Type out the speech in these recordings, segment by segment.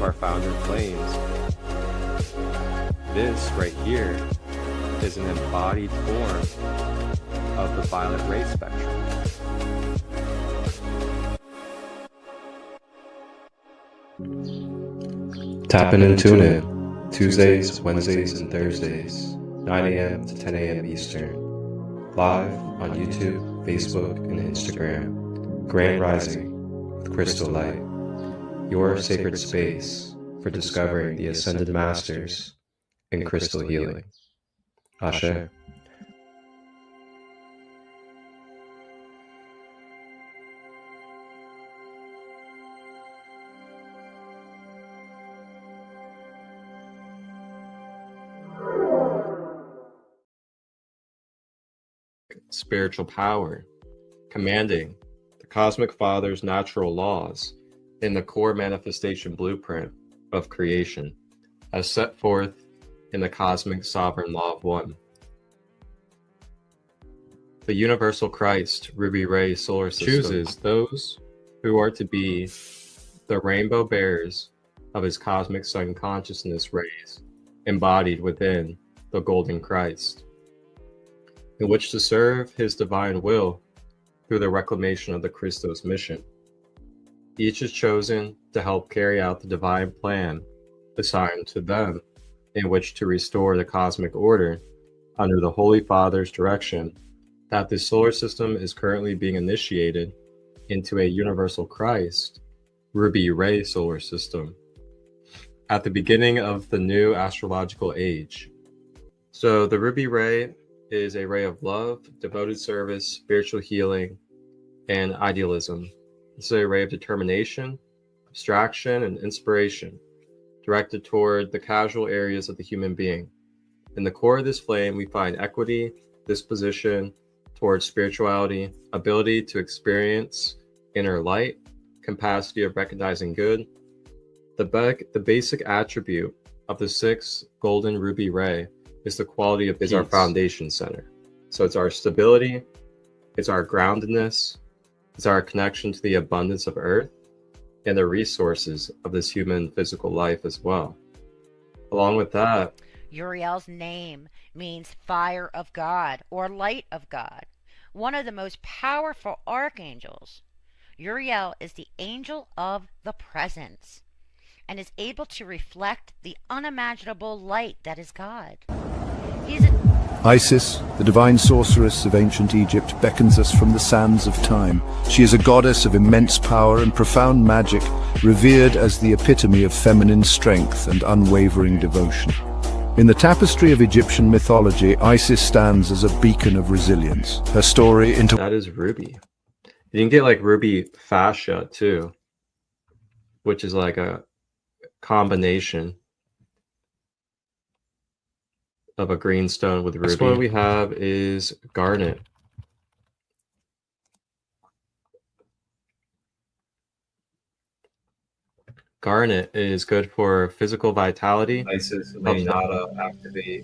Our founder claims this right here is an embodied form of the violet ray spectrum. Tap in and tune in Tuesdays, Wednesdays, and Thursdays, 9 a.m. to 10 a.m. Eastern, live on YouTube, Facebook, and Instagram. Grand Rising with ChristoLight, your sacred space for discovering the Ascended Masters in crystal healing. Ashe. Spiritual power, commanding the Cosmic Father's natural laws in the core manifestation blueprint of creation, as set forth in the Cosmic Sovereign Law of One. The Universal Christ Ruby Ray Solar System chooses those who are to be the rainbow bearers of his cosmic sun consciousness rays embodied within the Golden Christ, in which to serve his divine will through the reclamation of the Christo's mission. Each is chosen to help carry out the divine plan assigned to them, in which to restore the cosmic order under the Holy Father's direction, that the solar system is currently being initiated into a universal Christ Ruby Ray solar system at the beginning of the new astrological age. So the Ruby Ray is a ray of love, devoted service, spiritual healing, and idealism. It's a ray of determination, abstraction, and inspiration, directed toward the casual areas of the human being. In the core of this flame, we find equity, disposition towards spirituality, ability to experience inner light, capacity of recognizing good. The basic attribute of the sixth golden ruby ray is the quality of peace. Is our foundation center. So it's our stability, it's our groundedness, it's our connection to the abundance of earth and the resources of this human physical life as well. Along with that, Uriel's name means fire of God or light of God, one of the most powerful archangels. Uriel is the angel of the presence and is able to reflect the unimaginable light that is God. Isis, the divine sorceress of ancient Egypt, beckons us from the sands of time. She is a goddess of immense power and profound magic, revered as the epitome of feminine strength and unwavering devotion. In the tapestry of Egyptian mythology, Isis stands as a beacon of resilience. Her story into that is ruby. You can get like ruby fascia too, which is like a combination of a green stone with ruby. Next one we have is garnet. Garnet is good for physical vitality. Isis may not activate,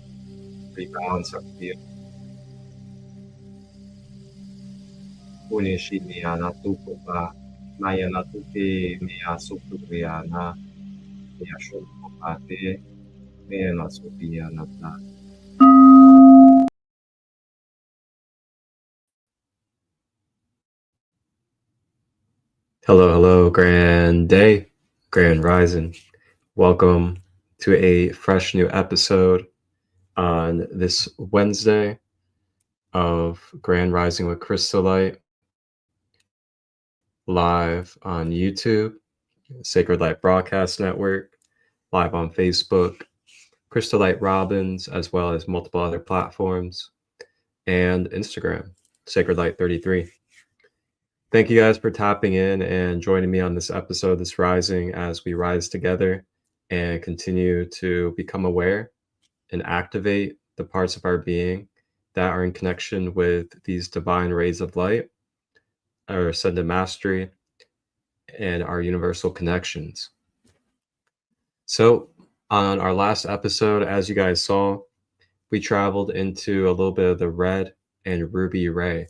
rebalance our field. Hello, grand day, grand rising. Welcome to a fresh new episode on this Wednesday of Grand Rising with ChristoLight, live on YouTube, Sacred Light Broadcast Network, live on Facebook, ChristoLight Robbins, as well as multiple other platforms, and Instagram, Sacred Light 33. Thank you guys for tapping in and joining me on this episode, this rising, as we rise together and continue to become aware and activate the parts of our being that are in connection with these divine rays of light, our ascended mastery, and our universal connections. So, on our last episode, as you guys saw, we traveled into a little bit of the red and ruby ray.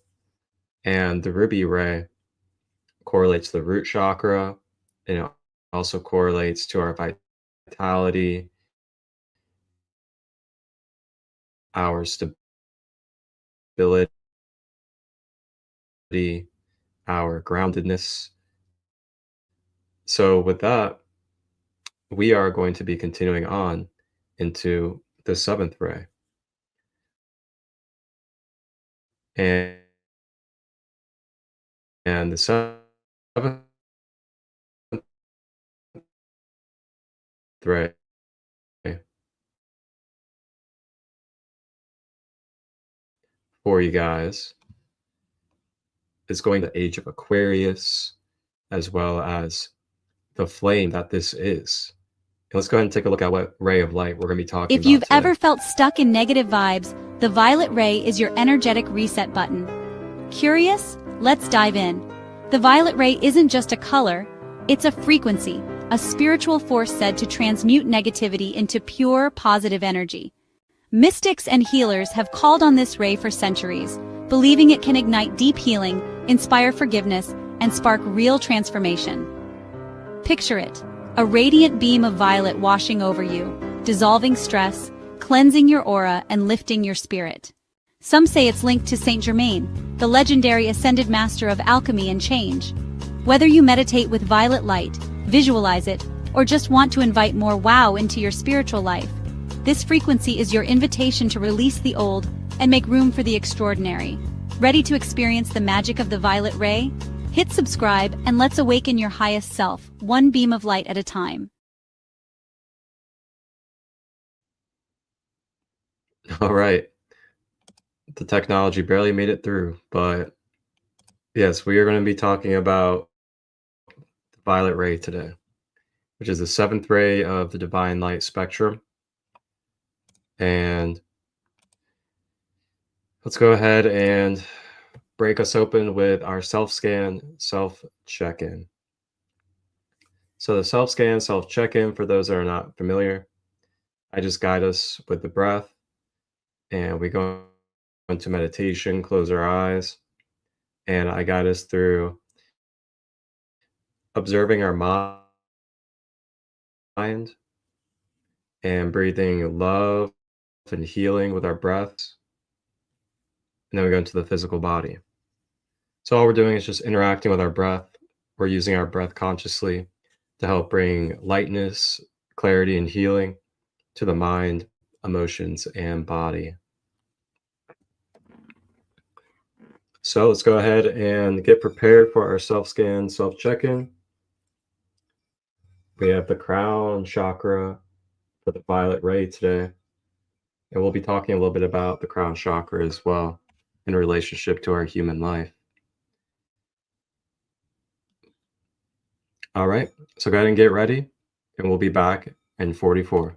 And the ruby ray correlates to the root chakra, and it also correlates to our vitality, our stability, our groundedness. So, with that, we are going to be continuing on into the seventh ray. And, and the seventh ray for you guys is going to the age of Aquarius, as well as the flame that this is. And let's go ahead and take a look at what ray of light we're going to be talking about. If you've today. ever felt stuck in negative vibes, the violet ray is your energetic reset button. Curious? Let's dive in. The violet ray isn't just a color, it's a frequency, a spiritual force said to transmute negativity into pure, positive energy. Mystics and healers have called on this ray for centuries, believing it can ignite deep healing, inspire forgiveness, and spark real transformation. Picture it, a radiant beam of violet washing over you, dissolving stress, cleansing your aura, and lifting your spirit. Some say it's linked to Saint Germain, the legendary ascended master of alchemy and change. Whether you meditate with violet light, visualize it, or just want to invite more wow into your spiritual life, this frequency is your invitation to release the old and make room for the extraordinary. Ready to experience the magic of the violet ray? Hit subscribe and let's awaken your highest self, one beam of light at a time. All right. The technology barely made it through, but yes, we are going to be talking about the violet ray today, which is the seventh ray of the divine light spectrum. And let's go ahead and break us open with our self-scan, self-check-in. So the self-scan, self-check-in, for those that are not familiar, I just guide us with the breath, and we go into meditation, close our eyes, and I guide us through observing our mind and breathing love and healing with our breaths. And then we go into the physical body. So all we're doing is just interacting with our breath. We're using our breath consciously to help bring lightness, clarity, and healing to the mind, emotions, and body. So let's go ahead and get prepared for our self-scan, self-check-in. We have the crown chakra for the violet ray today. And we'll be talking a little bit about the crown chakra as well in relationship to our human life. All right, so go ahead and get ready, and we'll be back in 44.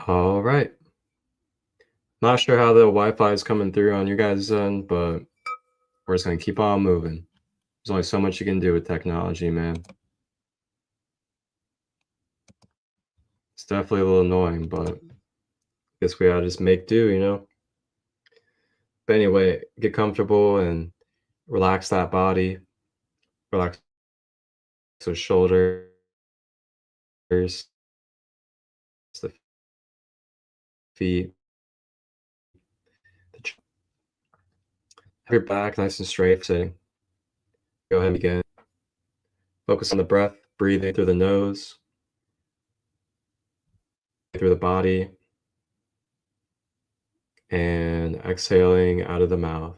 All right. Not sure how the Wi-Fi is coming through on your guys' end, but we're just going to keep on moving. There's only so much you can do with technology, man. It's definitely a little annoying, but I guess we gotta just make do, you know? But anyway, get comfortable and relax that body, relax those shoulders, the feet, have your back nice and straight sitting. Go ahead and begin. Focus on the breath, breathing through the nose, through the body, and exhaling out of the mouth.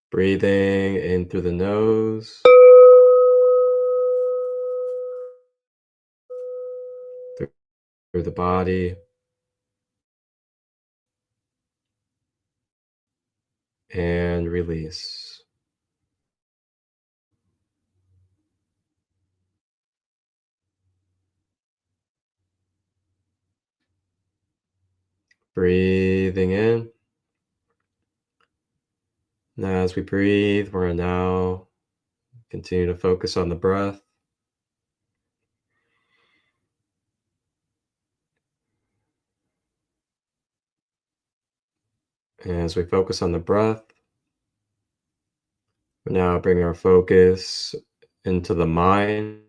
Breathing in through the nose, through the body, and release. Breathing in. Now, as we breathe, we're now continue to focus on the breath. And as we focus on the breath, we now bring our focus into the mind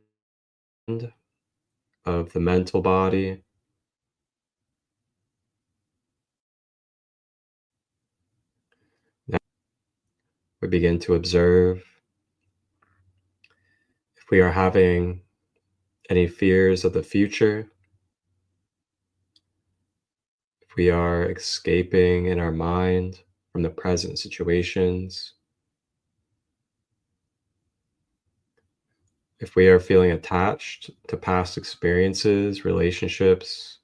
of the mental body. Now we begin to observe if we are having any fears of the future, if we are escaping in our mind from the present situations, if we are feeling attached to past experiences, relationships,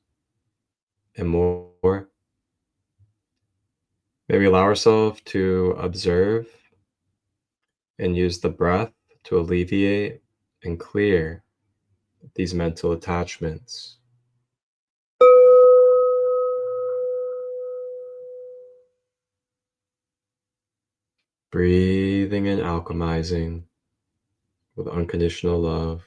and more. Maybe allow ourselves to observe and use the breath to alleviate and clear these mental attachments. Breathing and alchemizing with unconditional love.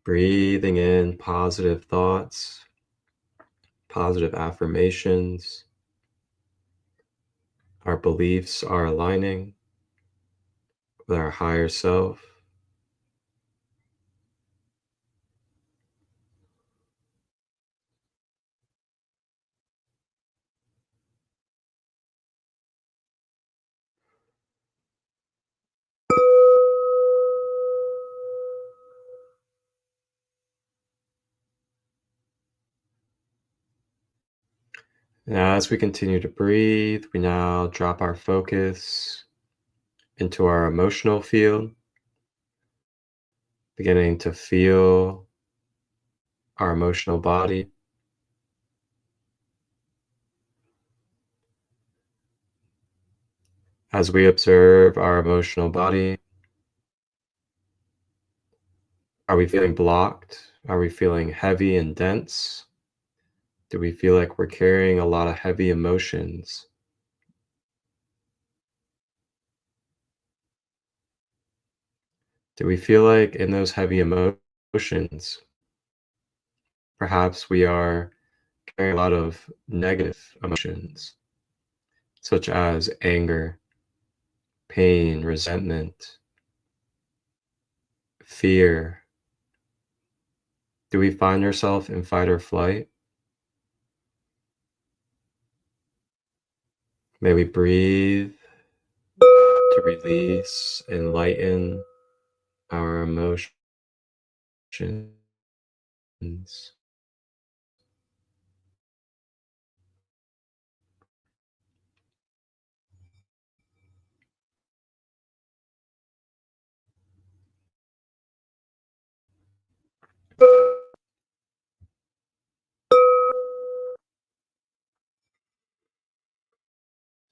Breathing in positive thoughts, positive affirmations. Our beliefs are aligning with our higher self. Now, as we continue to breathe, we now drop our focus into our emotional field, beginning to feel our emotional body. As we observe our emotional body, are we feeling blocked? Are we feeling heavy and dense? Do we feel like we're carrying a lot of heavy emotions? Do we feel like in those heavy emotions, perhaps we are carrying a lot of negative emotions, such as anger, pain, resentment, fear? Do we find ourselves in fight or flight? May we breathe to release and lighten our emotions.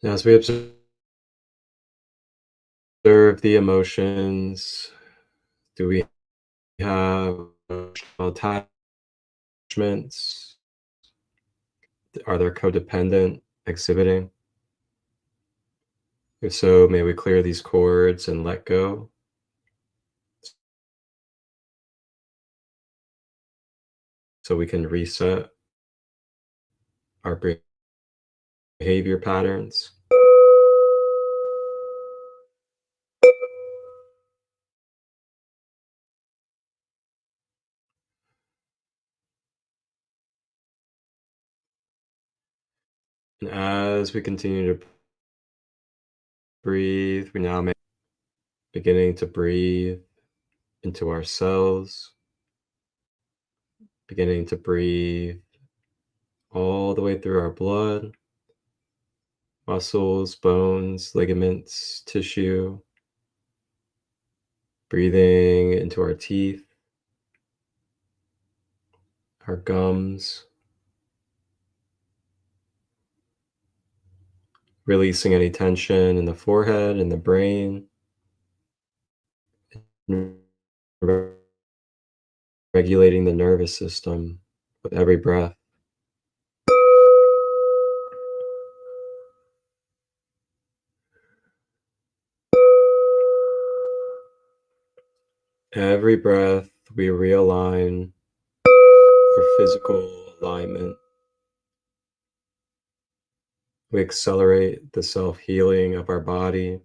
As we observe the emotions, do we have emotional attachments? Are there codependent exhibiting? If so, may we clear these cords and let go. So we can reset our behavior patterns. And as we continue to breathe, we now may beginning to breathe into ourselves, beginning to breathe all the way through our blood, muscles, bones, ligaments, tissue, breathing into our teeth, our gums, releasing any tension in the forehead and the brain, regulating the nervous system with every breath. Every breath, we realign our physical alignment. We accelerate the self-healing of our body.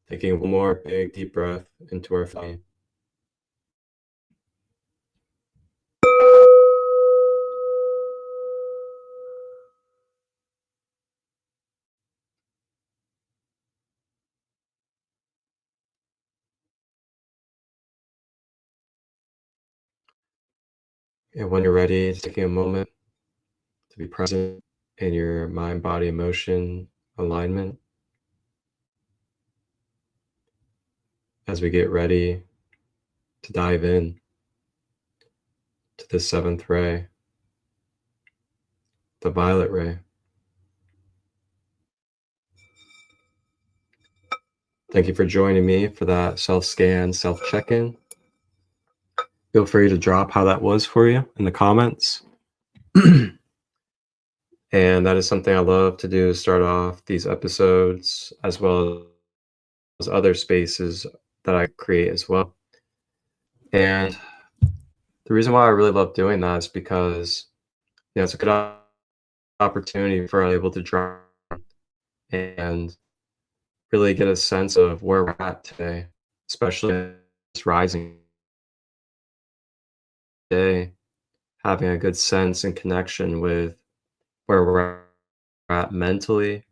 Taking one more big deep breath into our body. And when you're ready, taking a moment to be present in your mind, body, emotion alignment. As we get ready to dive in to the seventh ray, the violet ray. Thank you for joining me for that self-scan, self-check-in. Feel free to drop how that was for you in the comments. And that is something I love to do, start off these episodes as well as other spaces that I create as well. And the reason why I really love doing that is because it's a good opportunity for us able to draw and really get a sense of where we're at today, especially this rising day, having a good sense and connection with where we're at mentally,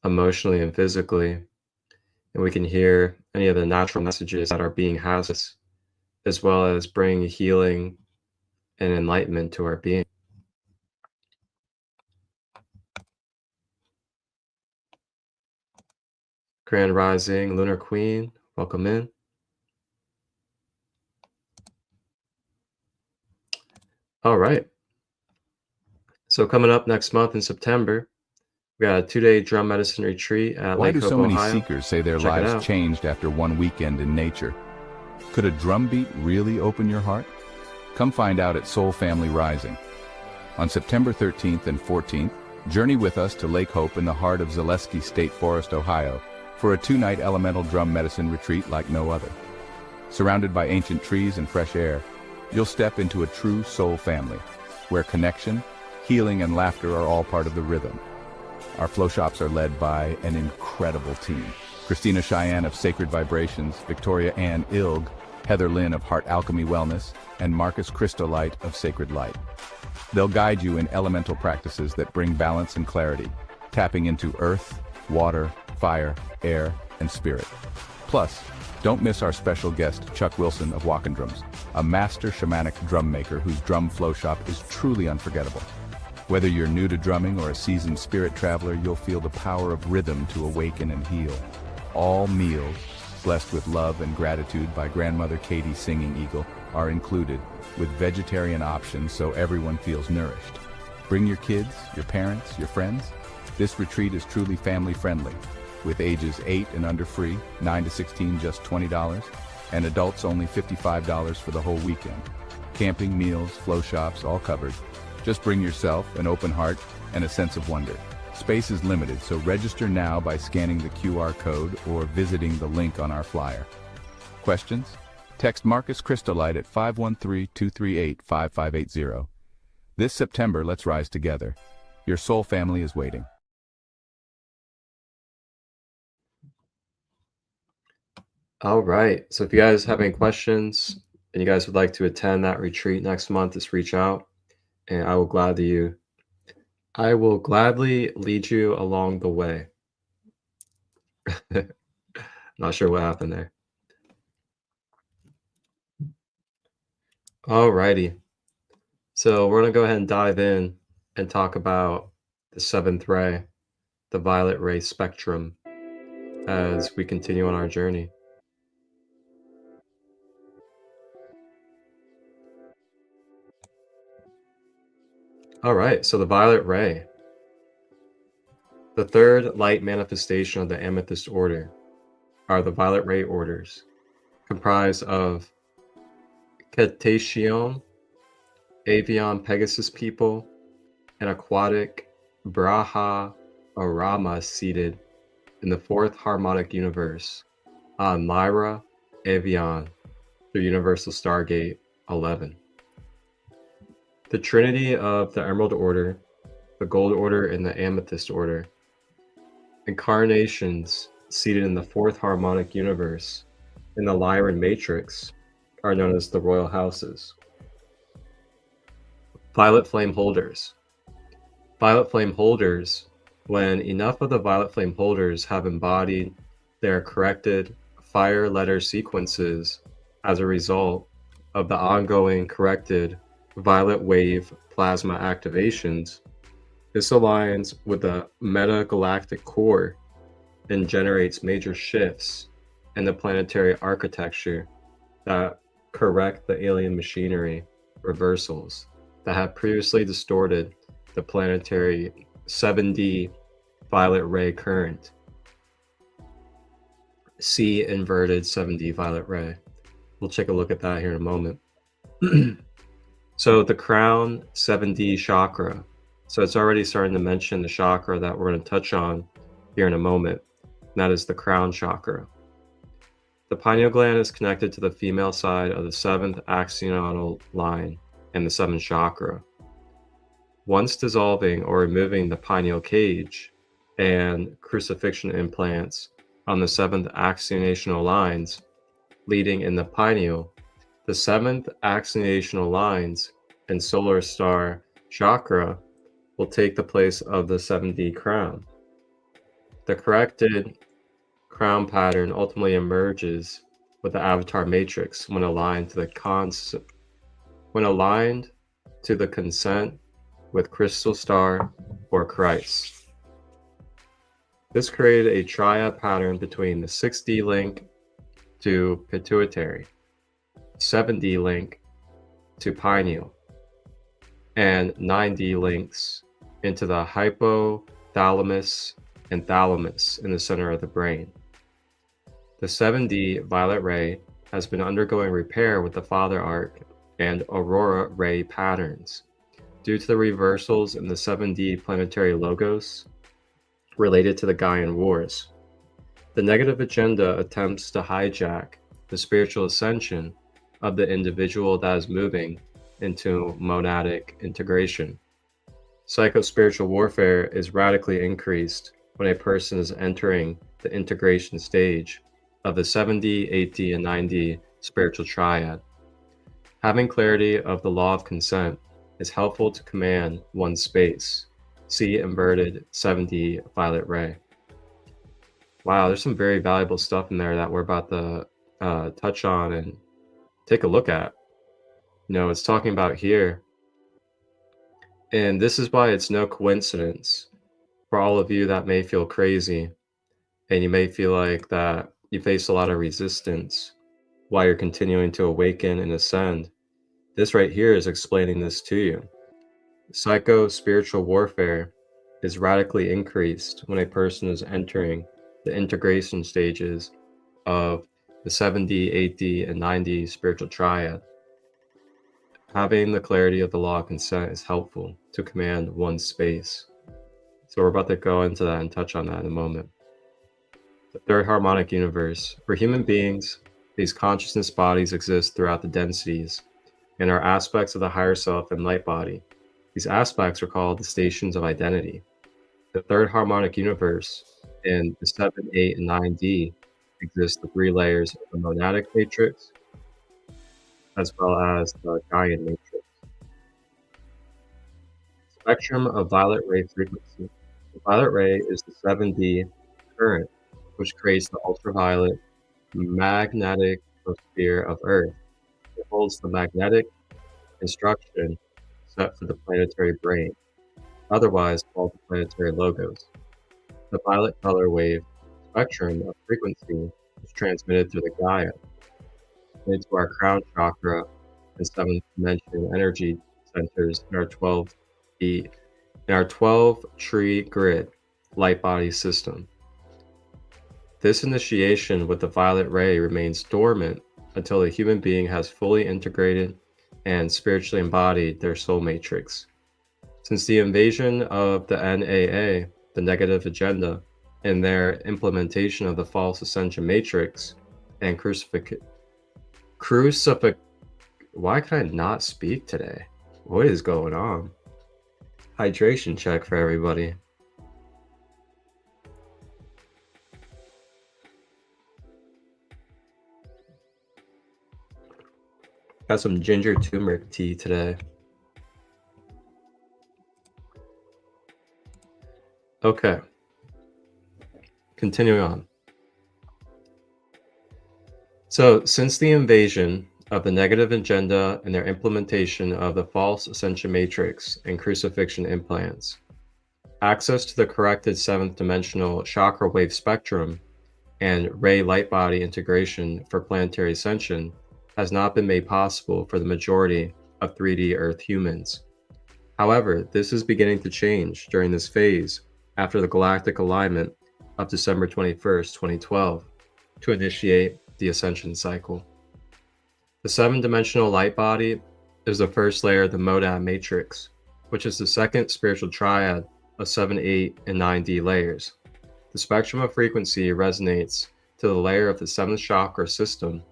emotionally, and physically. And we can hear any of the natural messages that are being housed, as well as bring healing and enlightenment to our being. Grand Rising, Lunar Queen, welcome in. All right. So coming up next month in September, we got a 2-day drum medicine retreat at Why Lake do Hope, so many Ohio. seekers say their Check it lives out. changed after one weekend in nature? Could a drum beat really open your heart? Come find out at Soul Family Rising. On September 13th and 14th, journey with us to Lake Hope in the heart of Zaleski State Forest, Ohio, for a 2-night elemental drum medicine retreat like no other. Surrounded by ancient trees and fresh air, you'll step into a true soul family, where connection, healing, and laughter are all part of the rhythm. Our flow shops are led by an incredible team. Christina Cheyenne of Sacred Vibrations, Victoria Ann Ilg, Heather Lynn of Heart Alchemy Wellness, and Marcus ChristoLight of Sacred Light. They'll guide you in elemental practices that bring balance and clarity, tapping into earth, water, fire, air, and spirit. Plus, don't miss our special guest, Chuck Wilson of Walking Drums, a master shamanic drum maker whose drum flow shop is truly unforgettable. Whether you're new to drumming or a seasoned spirit traveler, you'll feel the power of rhythm to awaken and heal. All meals, blessed with love and gratitude by Grandmother Katie's Singing Eagle, are included, with vegetarian options so everyone feels nourished. Bring your kids, your parents, your friends. This retreat is truly family-friendly, with ages 8 and under free, 9 to 16 just $20, and adults only $55 for the whole weekend. Camping, meals, flow shops, all covered. Just bring yourself, an open heart, and a sense of wonder. Space is limited, so register now by scanning the QR code or visiting the link on our flyer. Questions? Text Marcus ChristoLight at 513-238-5580. This September, let's rise together. Your soul family is waiting. All right. So if you guys have any questions and you guys would like to attend that retreat next month, just reach out and I will gladly lead you along the way. Not sure what happened there. All righty. So we're going to go ahead and dive in and talk about the seventh ray, the violet ray spectrum, as we continue on our journey. All right, so the violet ray, the third light manifestation of the amethyst order, are the violet ray orders, comprised of Cetacean, Avian Pegasus people, and aquatic Braha Arama seated in the fourth harmonic universe on Lyra Avian through Universal Stargate 11. The trinity of the Emerald Order, the Gold Order, and the Amethyst Order, incarnations seated in the fourth harmonic universe in the Lyran matrix, are known as the Royal Houses. Violet Flame Holders. Violet Flame Holders, when enough of the Violet Flame Holders have embodied their corrected fire letter sequences as a result of the ongoing corrected violet wave plasma activations, this aligns with the metagalactic core and generates major shifts in the planetary architecture that correct the alien machinery reversals that have previously distorted the planetary 7D violet ray current. C inverted 7D violet ray. We'll take a look at that here in a moment. So the crown 7D chakra. So it's already starting to mention the chakra that we're going to touch on here in a moment. And that is the crown chakra. The pineal gland is connected to the female side of the seventh axonal line and the seventh chakra. Once dissolving or removing the pineal cage and crucifixion implants on the seventh axonational lines leading in the pineal, the seventh axonational lines and solar star chakra will take the place of the 7D crown. The corrected crown pattern ultimately emerges with the avatar matrix when aligned to the consent with crystal star or Christ. This created a triad pattern between the 6D link to pituitary, 7D link to pineal, and 9D links into the hypothalamus and thalamus in the center of the brain. The 7D violet ray has been undergoing repair with the father arc and aurora ray patterns due to the reversals in the 7D planetary logos related to the Gaian Wars. The negative agenda attempts to hijack the spiritual ascension of the individual that is moving into monadic integration. Psycho-spiritual warfare is radically increased when a person is entering the integration stage of the 7D, 8D, and 9D spiritual triad. Having clarity of the law of consent is helpful to command one's space. See inverted 7D violet ray. Wow, there's some very valuable stuff in there that we're about to touch on and take a look at. You know, it's talking about here And this is why it's no coincidence for all of you that may feel crazy and you may feel like that you face a lot of resistance while you're continuing to awaken and ascend. This right here is explaining this to you. Psycho-spiritual warfare is radically increased when a person is entering the integration stages of the 7D, 8D, and 9D spiritual triad. Having the clarity of the law of consent is helpful to command one's space. So we're about to go into that and touch on that in a moment. The third harmonic universe. For human beings, these consciousness bodies exist throughout the densities and are aspects of the higher self and light body. These aspects are called the stations of identity. The third harmonic universe in the 7, 8, and 9D exist the 3 layers of the monadic matrix, as well as the Gaian matrix. Spectrum of violet ray frequency. The violet ray is the 7D current, which creates the ultraviolet magnetic sphere of Earth. It holds the magnetic instruction set for the planetary brain, otherwise called the planetary logos. The violet color wave spectrum of frequency is transmitted through the Gaia into our crown chakra and 7th dimension energy centers in our 12 tree grid light body system. This initiation with the violet ray remains dormant until the human being has fully integrated and spiritually embodied their soul matrix. Since the invasion of the NAA, the negative agenda, and their implementation of the false ascension matrix and why can I not speak today? What is going on? Hydration check for everybody. Got some ginger turmeric tea today. Okay. Continuing on. So, since the invasion of the negative agenda and their implementation of the false ascension matrix and crucifixion implants, access to the corrected 7th dimensional chakra wave spectrum and ray light body integration for planetary ascension has not been made possible for the majority of 3D Earth humans. However, this is beginning to change during this phase after the galactic alignment of December 21st, 2012, to initiate the ascension cycle. The 7-dimensional light body is the first layer of the monad matrix, which is the second spiritual triad of 7, 8, and 9D layers. The spectrum of frequency resonates to the layer of the 7th chakra system,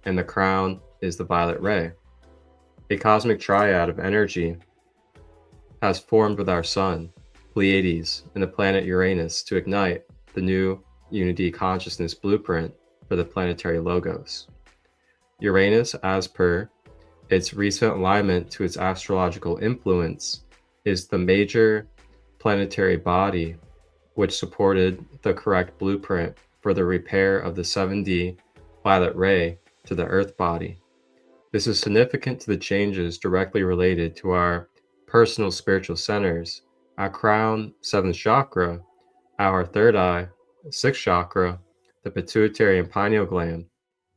and the crown is the violet ray. A cosmic triad of energy has formed with our sun, Pleiades, and the planet Uranus to ignite the new unity consciousness blueprint for the planetary logos. Uranus, as per its recent alignment to its astrological influence, is the major planetary body which supported the correct blueprint for the repair of the 7D violet ray to the Earth body. This is significant to the changes directly related to our personal spiritual centers, our crown, 7th chakra, our third eye, 6th chakra, the pituitary and pineal gland,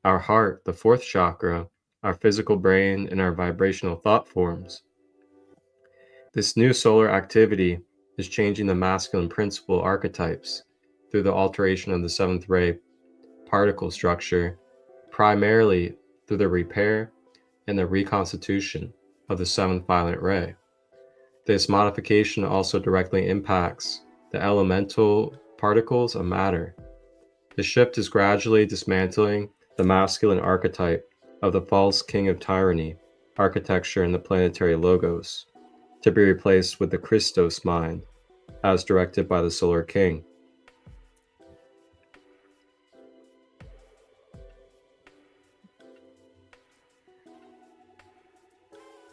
our heart, the 4th chakra, our physical brain, and our vibrational thought forms. This new solar activity is changing the masculine principle archetypes through the alteration of the 7th ray particle structure, primarily through the repair and the reconstitution of the 7th violet ray. This modification also directly impacts the elemental particles of matter. The shift is gradually dismantling the masculine archetype of the false king of tyranny architecture in the planetary logos, to be replaced with the Christos mind, as directed by the solar king.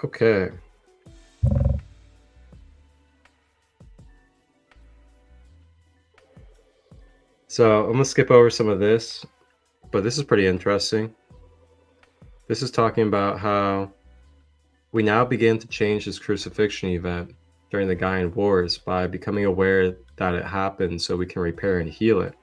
Okay. So I'm going to skip over some of this, but this is pretty interesting. This is talking about how we now begin to change this crucifixion event during the Gaian Wars by becoming aware that it happened so we can repair and heal it.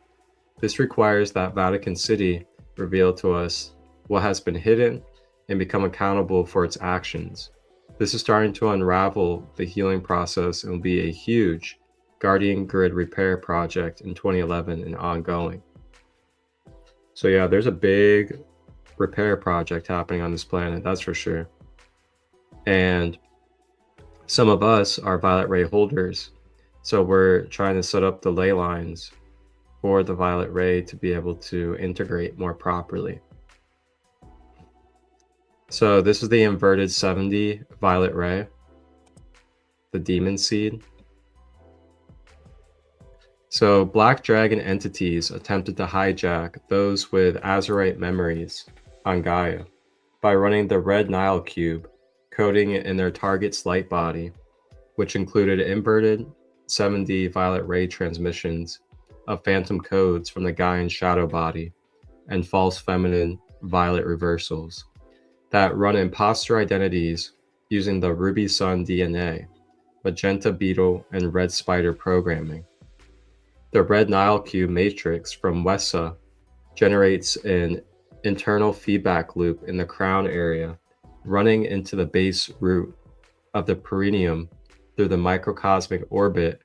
This requires that Vatican City reveal to us what has been hidden and become accountable for its actions. This is starting to unravel the healing process and will be a huge Guardian Grid repair project in 2011 and ongoing. So yeah, there's a big repair project happening on this planet, that's for sure. And some of us are violet ray holders, so we're trying to set up the ley lines for the violet ray to be able to integrate more properly. So this is the inverted 70 violet ray, the demon seed. So Black Dragon entities attempted to hijack those with Azurite memories on Gaia by running the red Nile cube, coding it in their target's light body, which included inverted 7D violet ray transmissions of phantom codes from the Gaian shadow body and false feminine violet reversals that run imposter identities using the Ruby Sun DNA, magenta beetle, and red spider programming. The red Nile cube matrix from Wessa generates an internal feedback loop in the crown area, running into the base root of the perineum through the microcosmic orbit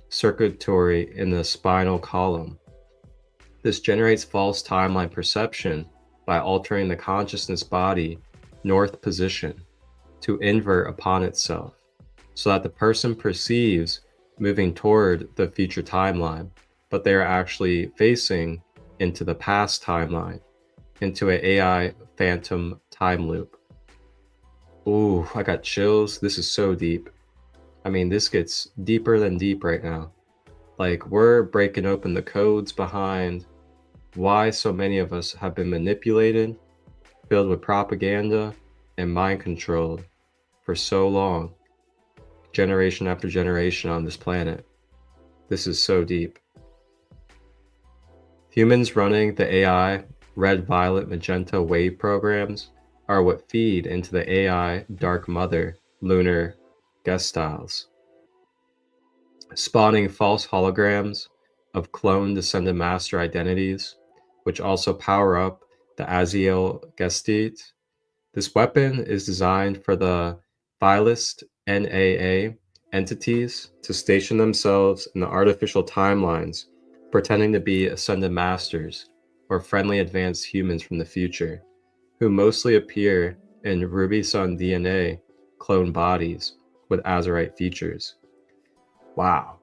circuitry in the spinal column. This generates false timeline perception by altering the consciousness body north position to invert upon itself, so that the person perceives moving toward the future timeline, but they are actually facing into the past timeline, into an AI phantom time loop. Ooh, I got chills. This is so deep. I mean, this gets deeper than deep right now. Like, we're breaking open the codes behind why so many of us have been manipulated, filled with propaganda, and mind controlled for so long, generation after generation on this planet. This is so deep. Humans running the AI red, violet, magenta wave programs are what feed into the AI dark mother lunar guest styles, spawning false holograms of clone descendant master identities, which also power up the Aziel Gestit. This weapon is designed for the vilest NAA entities to station themselves in the artificial timelines, pretending to be ascended masters or friendly advanced humans from the future, who mostly appear in Ruby Sun DNA clone bodies with Azurite features. Wow.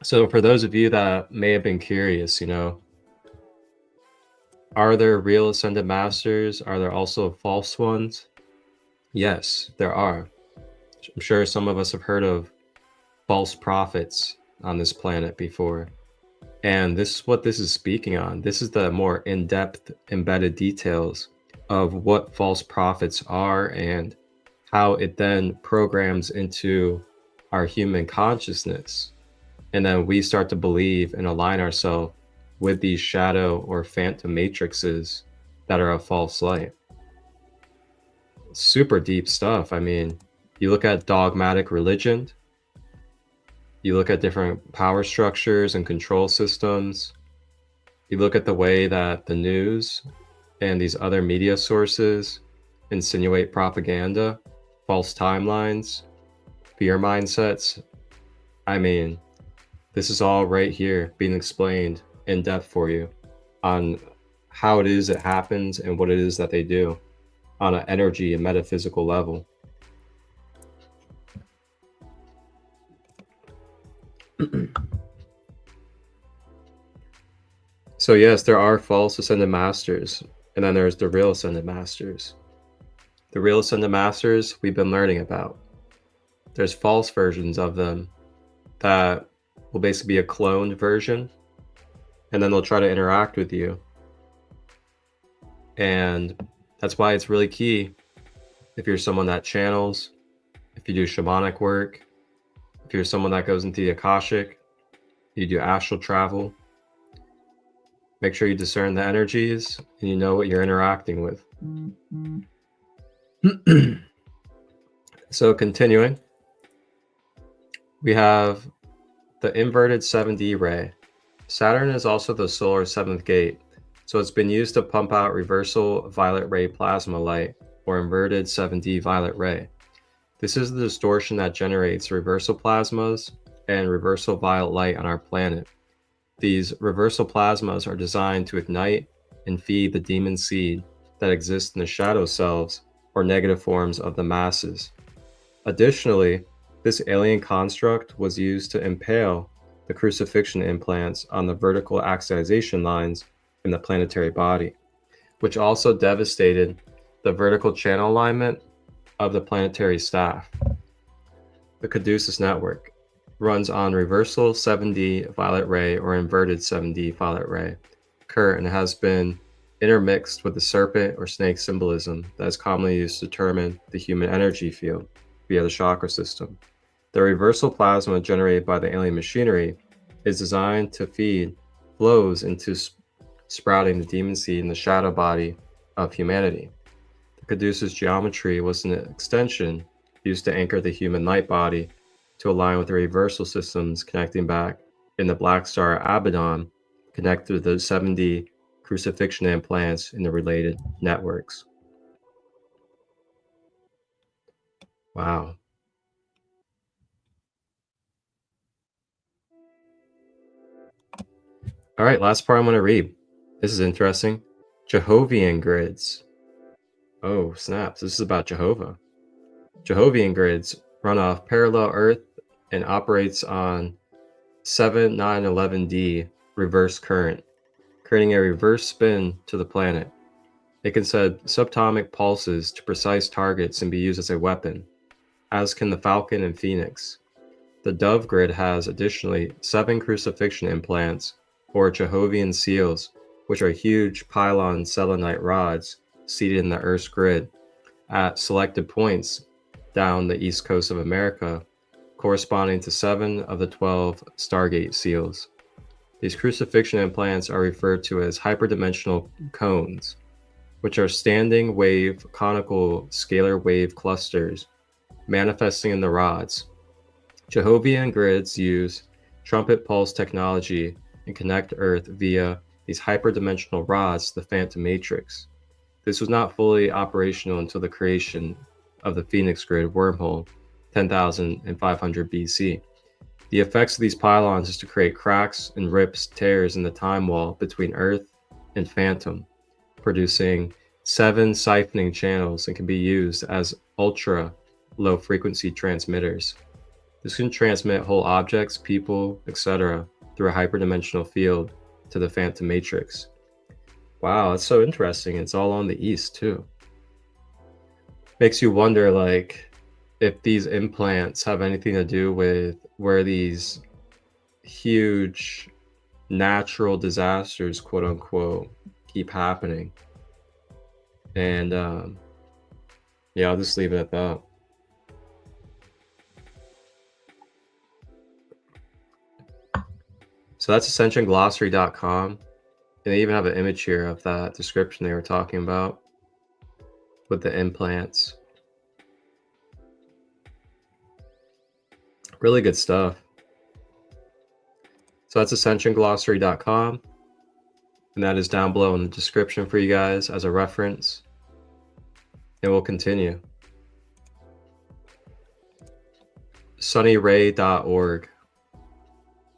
So for those of you that may have been curious, are there real ascended masters? Are there also false ones? Yes, there are. I'm sure some of us have heard of false prophets on this planet before. And this is what this is speaking on. This is the more in-depth embedded details of what false prophets are and how it then programs into our human consciousness. And then we start to believe and align ourselves with these shadow or phantom matrices that are a false light. Super deep stuff. I mean, you look at dogmatic religion, you look at different power structures and control systems, you look at the way that the news and these other media sources insinuate propaganda, false timelines, fear mindsets. I mean, this is all right here being explained in depth for you on how it is it happens and what it is that they do on an energy and metaphysical level. So yes, there are false ascended masters, and then there's the real ascended masters. The real ascended masters we've been learning about. There's false versions of them that will basically be a cloned version, and then they'll try to interact with you. And that's why it's really key, if you're someone that channels, if you do shamanic work, if you're someone that goes into the Akashic, you do astral travel, make sure you discern the energies and you know what you're interacting with. So continuing, We have the inverted 7D ray. Saturn is also the solar 7th gate, so it's been used to pump out reversal violet ray plasma light, or inverted 7D violet ray. This is the distortion that generates reversal plasmas and reversal violet light on our planet. These reversal plasmas are designed to ignite and feed the demon seed that exists in the shadow selves or negative forms of the masses. Additionally, this alien construct was used to impale the crucifixion implants on the vertical axionization lines in the planetary body, which also devastated the vertical channel alignment of the planetary staff. The Caduceus network runs on reversal 7D violet ray or inverted 7D violet ray current and has been intermixed with the serpent or snake symbolism that is commonly used to determine the human energy field via the chakra system. The reversal plasma generated by the alien machinery is designed to feed flows into sprouting the demon seed in the shadow body of humanity. The Caduceus geometry was an extension used to anchor the human light body to align with the reversal systems connecting back in the black star Abaddon, connect to the 7D crucifixion implants in the related networks. Wow. All right, last part I'm going to read. This is interesting. Jehovian grids. Oh, snaps. This is about Jehovah. Jehovian grids run off parallel Earth and operates on 7, 9, 11D reverse current, creating a reverse spin to the planet. It can send subatomic pulses to precise targets and be used as a weapon, as can the Falcon and Phoenix. The Dove grid has additionally 7 crucifixion implants, or Jehovian seals, which are huge pylon selenite rods seated in the Earth's grid at selected points down the east coast of America, corresponding to 7 of the 12 Stargate seals. These crucifixion implants are referred to as hyperdimensional cones, which are standing wave conical scalar wave clusters manifesting in the rods. Jehovian grids use trumpet pulse technology and connect Earth via these hyperdimensional rods to the Phantom Matrix. This was not fully operational until the creation of the Phoenix grid wormhole 10,500 BC. The effects of these pylons is to create cracks and rips, tears in the time wall between Earth and Phantom, producing 7 siphoning channels and can be used as ultra low frequency transmitters. This can transmit whole objects, people, etc. through a hyperdimensional field to the Phantom Matrix. Wow, that's so interesting. It's all on the east too. Makes you wonder, like, if these implants have anything to do with where these huge natural disasters, quote unquote, keep happening. And yeah, I'll just leave it at that. So that's ascensionglossary.com. And they even have an image here of that description they were talking about with the implants. Really good stuff. So that's ascensionglossary.com. And that is down below in the description for you guys as a reference. And we'll continue. sunnyray.org.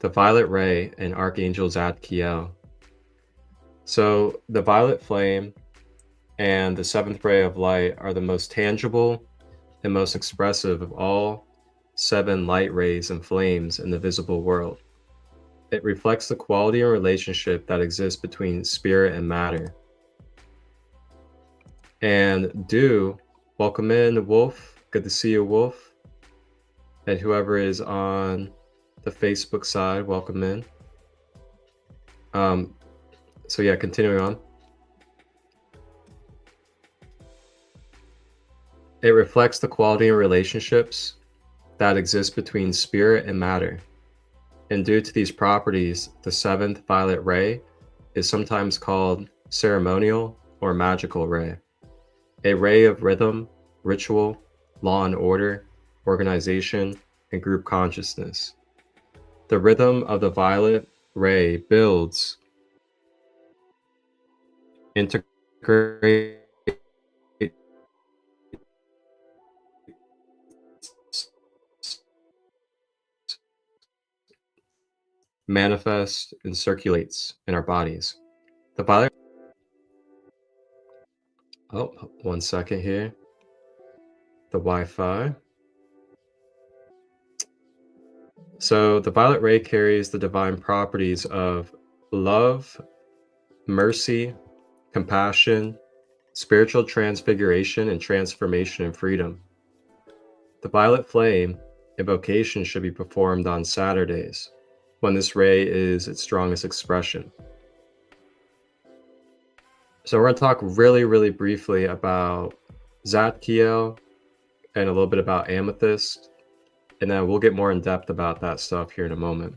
The violet ray and Archangel Zadkiel. So the violet flame and the 7th ray of light are the most tangible and most expressive of all 7 light rays and flames in the visible world. It reflects the quality and relationship that exists between spirit and matter. And welcome in, Wolf. Good to see you, Wolf. And whoever is on the Facebook side, welcome in. So yeah, continuing on. It reflects the quality and relationships that exist between spirit and matter. And due to these properties, the 7th violet ray is sometimes called ceremonial or magical ray, a ray of rhythm, ritual, law and order, organization, and group consciousness. The rhythm of the violet ray builds, integrates, manifests, and circulates in our bodies. The violet. Oh, 1 second here. The Wi-Fi. So the violet ray carries the divine properties of love, mercy, compassion, spiritual transfiguration, and transformation and freedom. The violet flame invocation should be performed on Saturdays, when this ray is its strongest expression. So we're going to talk really briefly about Zadkiel and a little bit about amethyst, and then we'll get more in depth about that stuff here in a moment.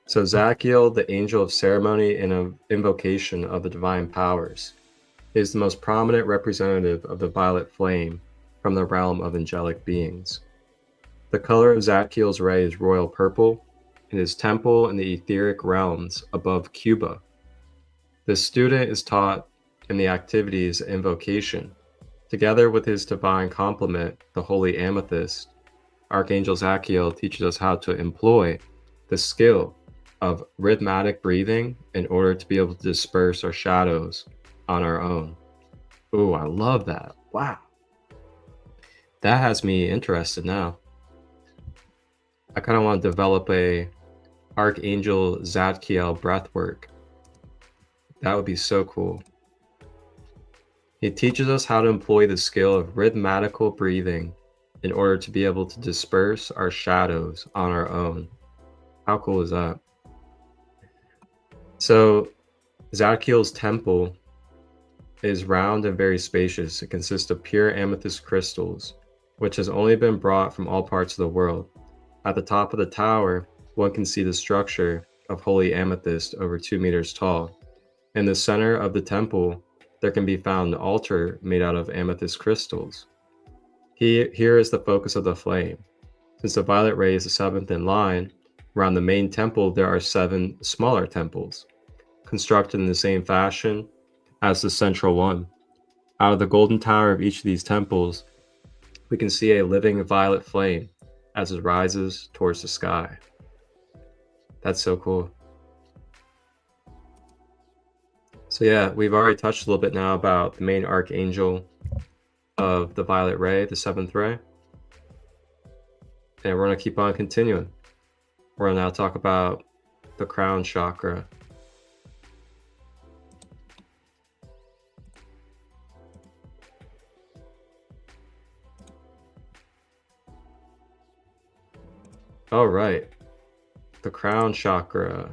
So Zadkiel, the angel of ceremony and of invocation of the divine powers, is the most prominent representative of the violet flame from the realm of angelic beings. The color of Zadkiel's ray is royal purple, and his temple in the etheric realms above Cuba. The student is taught in the activities invocation. Together with his divine complement, the holy amethyst, Archangel Zadkiel teaches us how to employ the skill of rhythmic breathing in order to be able to disperse our shadows on our own. Ooh, I love that. Wow. That has me interested now. I kind of want to develop a Archangel Zadkiel breathwork. That would be so cool. He teaches us how to employ the skill of rhythmical breathing in order to be able to disperse our shadows on our own. How cool is that? So Zadkiel's temple is round and very spacious. It consists of pure amethyst crystals, which has only been brought from all parts of the world. At the top of the tower, one can see the structure of holy amethyst over 2 meters tall. In the center of the temple, there can be found an altar made out of amethyst crystals. Here is the focus of the flame. Since the violet ray is the seventh in line, around the main temple there are 7 smaller temples, constructed in the same fashion as the central one. Out of the golden tower of each of these temples, we can see a living violet flame as it rises towards the sky. That's so cool. So yeah, we've already touched a little bit now about the main archangel of the violet ray, the 7th ray. And we're going to keep on continuing. We're going to now talk about the crown chakra. All right, the crown chakra.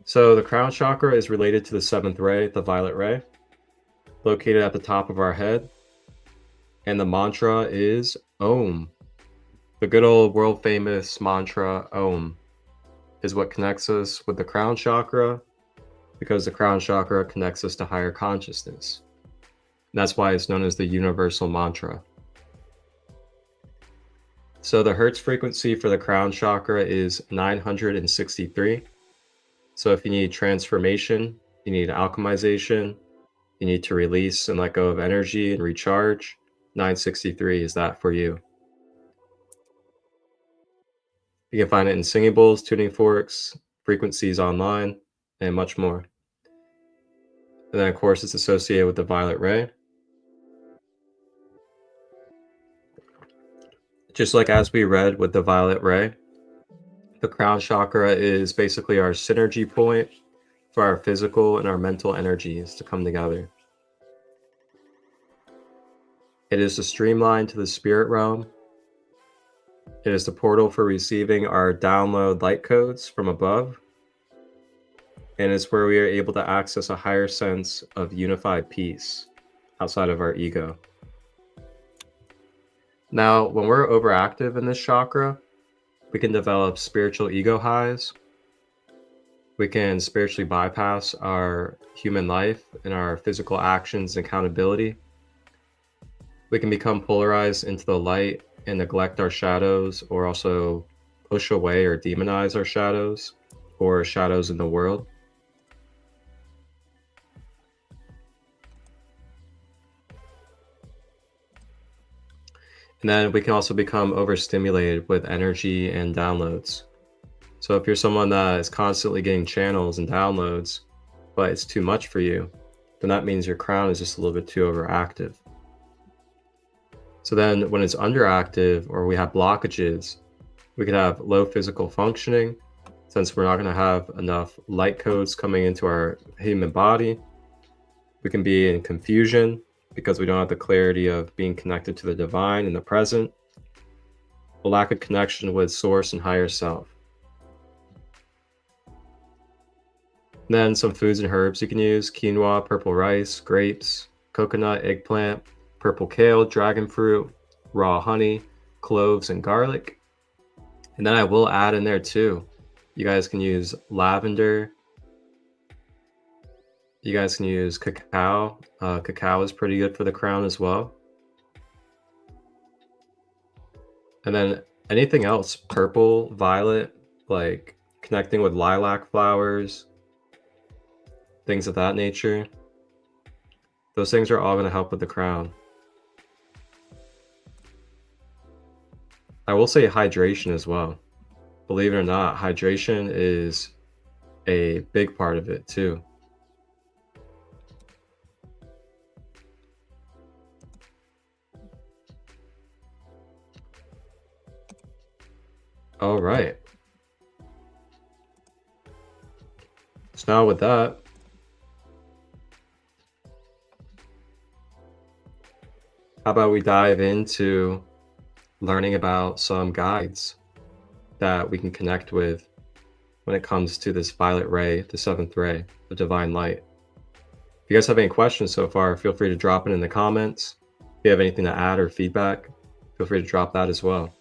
So the crown chakra is related to the 7th ray, the violet ray, located at the top of our head. And the mantra is Om. The good old world famous mantra Om is what connects us with the crown chakra, because the crown chakra connects us to higher consciousness. And that's why it's known as the universal mantra. So the Hertz frequency for the crown chakra is 963. So if you need transformation, you need alchemization, you need to release and let go of energy and recharge, 963 is that for you. You can find it in singing bowls, tuning forks, frequencies online, and much more. And then of course it's associated with the violet ray. Just like as we read with the violet ray, the crown chakra is basically our synergy point for our physical and our mental energies to come together. It is the streamline to the spirit realm. It is the portal for receiving our download light codes from above. And it's where we are able to access a higher sense of unified peace outside of our ego. Now, when we're overactive in this chakra, we can develop spiritual ego highs. We can spiritually bypass our human life and our physical actions and accountability. We can become polarized into the light and neglect our shadows, or also push away or demonize our shadows or shadows in the world. And then we can also become overstimulated with energy and downloads. So if you're someone that is constantly getting channels and downloads, but it's too much for you, then that means your crown is just a little bit too overactive. So then when it's underactive or we have blockages, we could have low physical functioning, since we're not going to have enough light codes coming into our human body. We can be in confusion because we don't have the clarity of being connected to the divine in the present. A lack of connection with source and higher self. And then some foods and herbs you can use: quinoa, purple rice, grapes, coconut, eggplant, purple kale, dragon fruit, raw honey, cloves, and garlic. And then I will add in there too, you guys can use lavender. You guys can use cacao. Cacao is pretty good for the crown as well. And then anything else, purple, violet, like connecting with lilac flowers, things of that nature. Those things are all going to help with the crown. I will say hydration as well. Believe it or not, hydration is a big part of it too. All right. So now with that, how about we dive into learning about some guides that we can connect with when it comes to this violet ray, the seventh ray, the divine light. If you guys have any questions so far, feel free to drop it in the comments. If you have anything to add or feedback, feel free to drop that as well.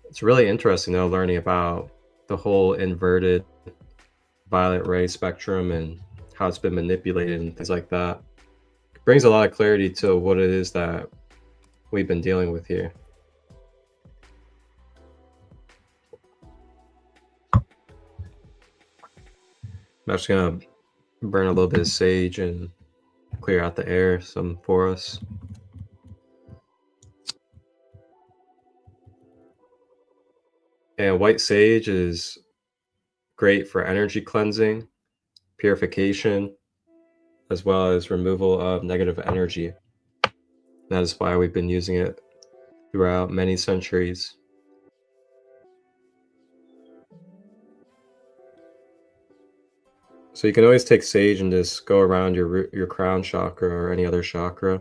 It's really interesting though, learning about the whole inverted violet ray spectrum and how it's been manipulated and things like that. It brings a lot of clarity to what it is that we've been dealing with here. I'm actually gonna burn a little bit of sage and clear out the air some for us. And white sage is great for energy cleansing, purification, as well as removal of negative energy. That is why we've been using it throughout many centuries. So you can always take sage and just go around your crown chakra or any other chakra.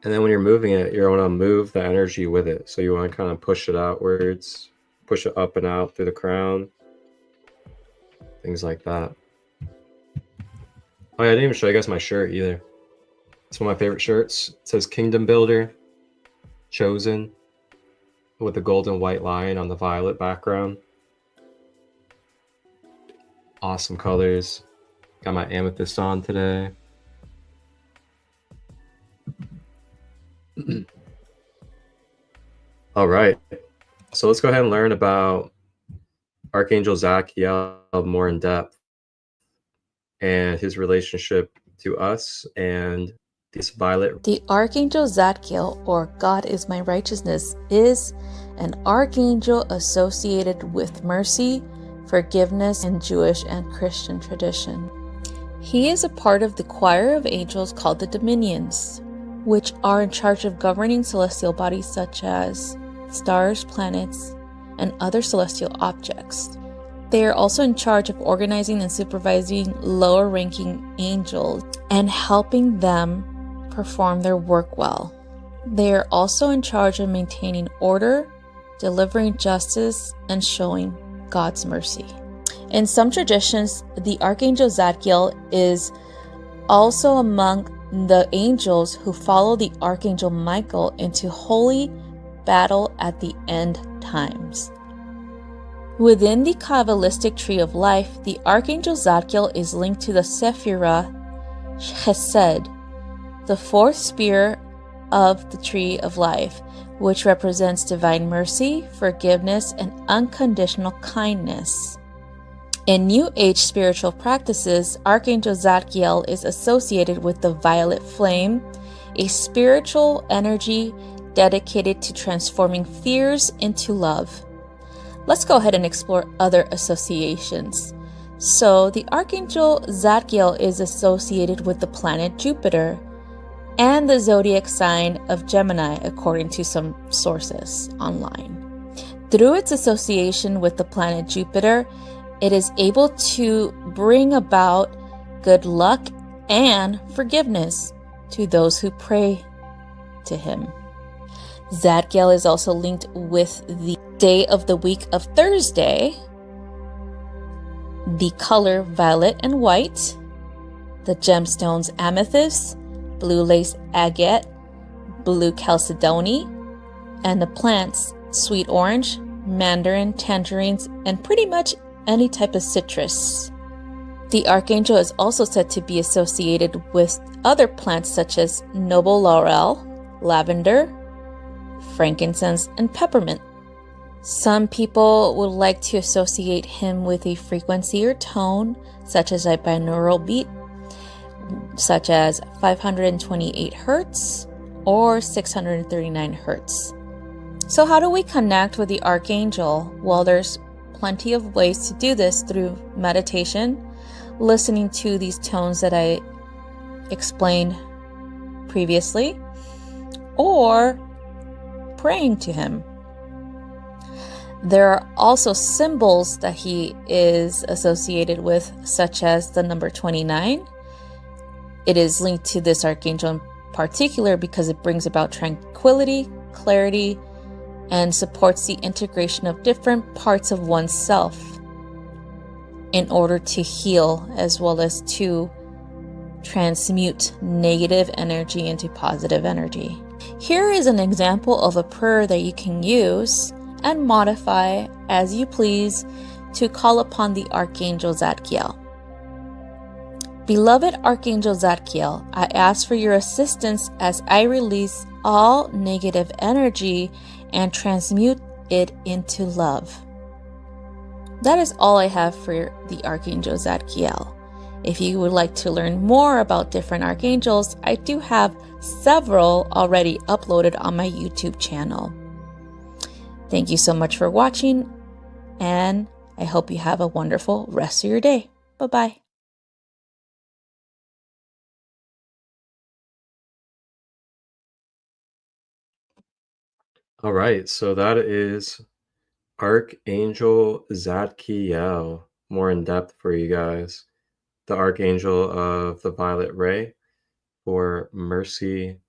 And then when you're moving it, you want to move the energy with it. So you want to kind of push it outwards, push it up and out through the crown, things like that. Oh yeah, I didn't even show you guys my shirt either. It's one of my favorite shirts. It says Kingdom Builder, Chosen, with the golden white lion on the violet background. Awesome colors. Got my amethyst on today. All right, so let's go ahead and learn about Archangel Zadkiel more in depth and his relationship to us and this violet. The Archangel Zadkiel, or God is my righteousness, is an archangel associated with mercy, forgiveness in Jewish and Christian tradition. He is a part of the choir of angels called the Dominions, which are in charge of governing celestial bodies such as stars, planets, and other celestial objects. They are also in charge of organizing and supervising lower-ranking angels and helping them perform their work well. They are also in charge of maintaining order, delivering justice, and showing God's mercy. In some traditions, the Archangel Zadkiel is also among the angels who follow the Archangel Michael into holy battle at the end times. Within the Kabbalistic tree of life, the Archangel Zadkiel is linked to the Sephirah Chesed, the fourth spear of the tree of life, which represents divine mercy, forgiveness, and unconditional kindness. In New Age spiritual practices, Archangel Zadkiel is associated with the violet flame, a spiritual energy dedicated to transforming fears into love. Let's go ahead and explore other associations. So, the Archangel Zadkiel is associated with the planet Jupiter and the zodiac sign of Gemini, according to some sources online. Through its association with the planet Jupiter, it is able to bring about good luck and forgiveness to those who pray to him. Zadkiel is also linked with the day of the week of Thursday, the color violet and white, the gemstones amethyst, blue lace agate, blue chalcedony, and the plants sweet orange, mandarin, tangerines, and pretty much any type of citrus. The archangel is also said to be associated with other plants such as noble laurel, lavender, frankincense, and peppermint. Some people would like to associate him with a frequency or tone, such as a binaural beat, such as 528 hertz or 639 hertz. So how do we connect with the archangel? Well, there's plenty of ways to do this through meditation, listening to these tones that I explained previously, or praying to him. There are also symbols that he is associated with, such as the number 29. It is linked to this archangel in particular because it brings about tranquility, clarity, and supports the integration of different parts of oneself in order to heal as well as to transmute negative energy into positive energy. Here is an example of a prayer that you can use and modify as you please to call upon the Archangel Zadkiel. Beloved Archangel Zadkiel, I ask for your assistance as I release all negative energy and transmute it into love. That is all I have for the Archangel Zadkiel. If you would like to learn more about different archangels, I do have several already uploaded on my YouTube channel. Thank you so much for watching, and I hope you have a wonderful rest of your day. Bye-bye. All right, so that is Archangel Zadkiel, more in depth for you guys. The Archangel of the Violet Ray for mercy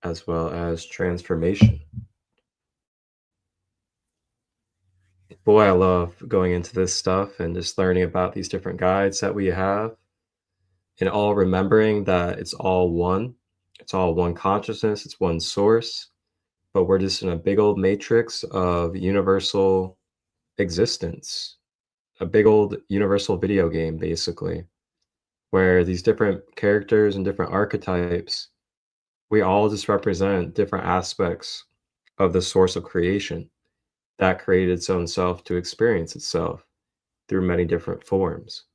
as well as transformation. Boy, I love going into this stuff and just learning about these different guides that we have, and all remembering that it's all one. It's all one consciousness, it's one source, but we're just in a big old matrix of universal existence, a big old universal video game, basically, where these different characters and different archetypes, we all just represent different aspects of the source of creation that created its own self to experience itself through many different forms.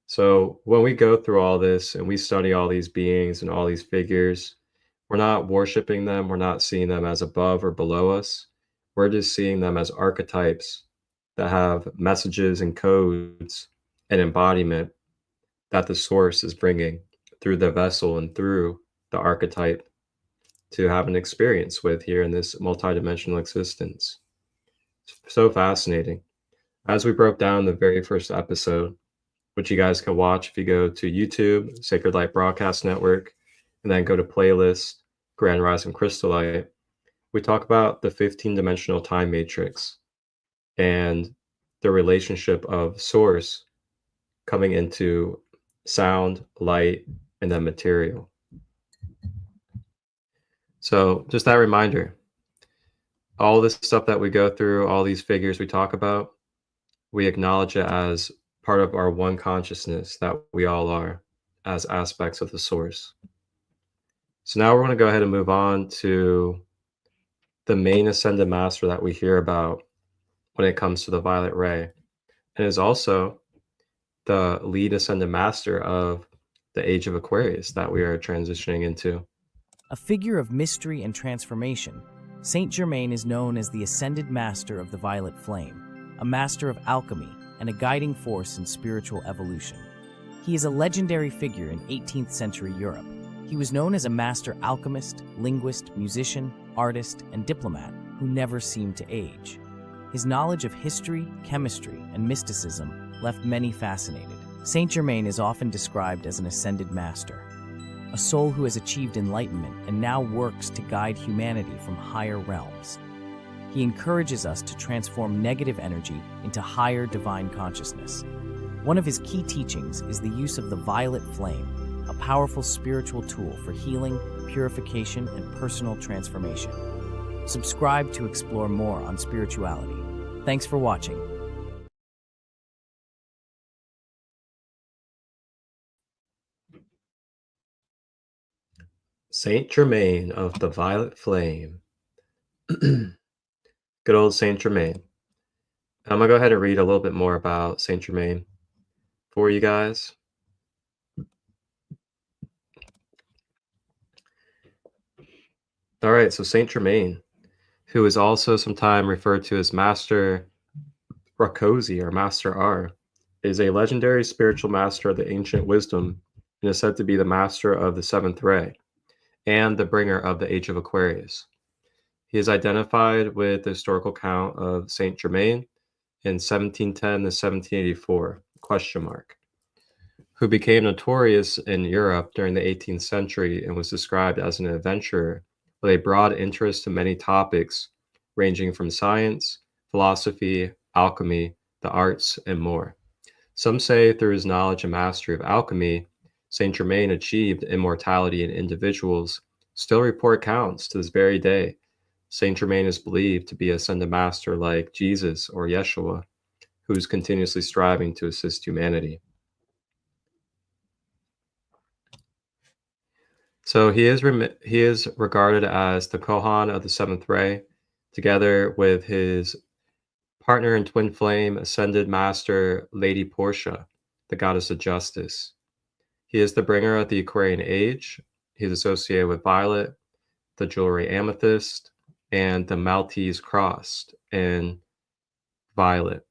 So when we go through all this and we study all these beings and all these figures, we're not worshiping them, we're not seeing them as above or below us. We're just seeing them as archetypes that have messages and codes and embodiment that the source is bringing through the vessel and through the archetype to have an experience with here in this multidimensional existence. It's so fascinating. As we broke down the very first episode, which you guys can watch if you go to YouTube, Sacred Light Broadcast Network, and then go to playlist, Grand Rising ChristoLight, we talk about the 15-dimensional time matrix and the relationship of source coming into sound, light, and then material. So just that reminder, all this stuff that we go through, all these figures we talk about, we acknowledge it as part of our one consciousness that we all are as aspects of the source. So now we're going to go ahead and move on to the main ascended master that we hear about when it comes to the violet ray, and is also the lead ascended master of the age of Aquarius that we are transitioning into. A figure of mystery and transformation, Saint Germain is known as the ascended master of the violet flame, a master of alchemy and a guiding force in spiritual evolution. He is a legendary figure in 18th century Europe. He was known as a master alchemist, linguist, musician, artist, and diplomat who never seemed to age. His knowledge of history, chemistry, and mysticism left many fascinated. Saint Germain is often described as an ascended master, a soul who has achieved enlightenment and now works to guide humanity from higher realms. He encourages us to transform negative energy into higher divine consciousness. One of his key teachings is the use of the violet flame, a powerful spiritual tool for healing, purification, and personal transformation. Subscribe to explore more on spirituality. Thanks for watching. Saint Germain of the Violet Flame. Good old Saint Germain. I'm going to go ahead and read a little bit more about Saint Germain for you guys. All right, so Saint Germain, who is also sometimes referred to as Master Rakosi or Master R, is a legendary spiritual master of the ancient wisdom and is said to be the master of the seventh ray and the bringer of the age of Aquarius. He is identified with the historical count of Saint Germain in 1710 to 1784, who became notorious in Europe during the 18th century and was described as an adventurer with a broad interest in many topics ranging from science, philosophy, alchemy, the arts, and more. Some say through his knowledge and mastery of alchemy, Saint Germain achieved immortality, and individuals still report accounts to this very day. Saint Germain is believed to be a ascended master like Jesus or Yeshua, who is continuously striving to assist humanity. So he is regarded as the Kohan of the seventh ray, together with his partner in twin flame, ascended master Lady Portia, the goddess of justice. He is the bringer of the Aquarian age. He is associated with violet, the jewelry amethyst, and the Maltese cross in violet.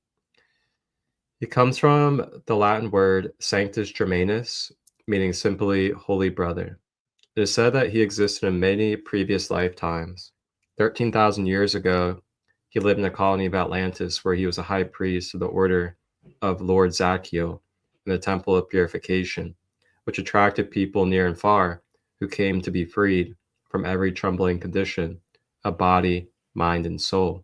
He comes from the Latin word Sanctus Germanus, meaning simply holy brother. It is said that he existed in many previous lifetimes. 13,000 years ago, he lived in a colony of Atlantis where he was a high priest of the order of Lord Zachiel in the Temple of Purification, which attracted people near and far who came to be freed from every troubling condition of body, mind, and soul.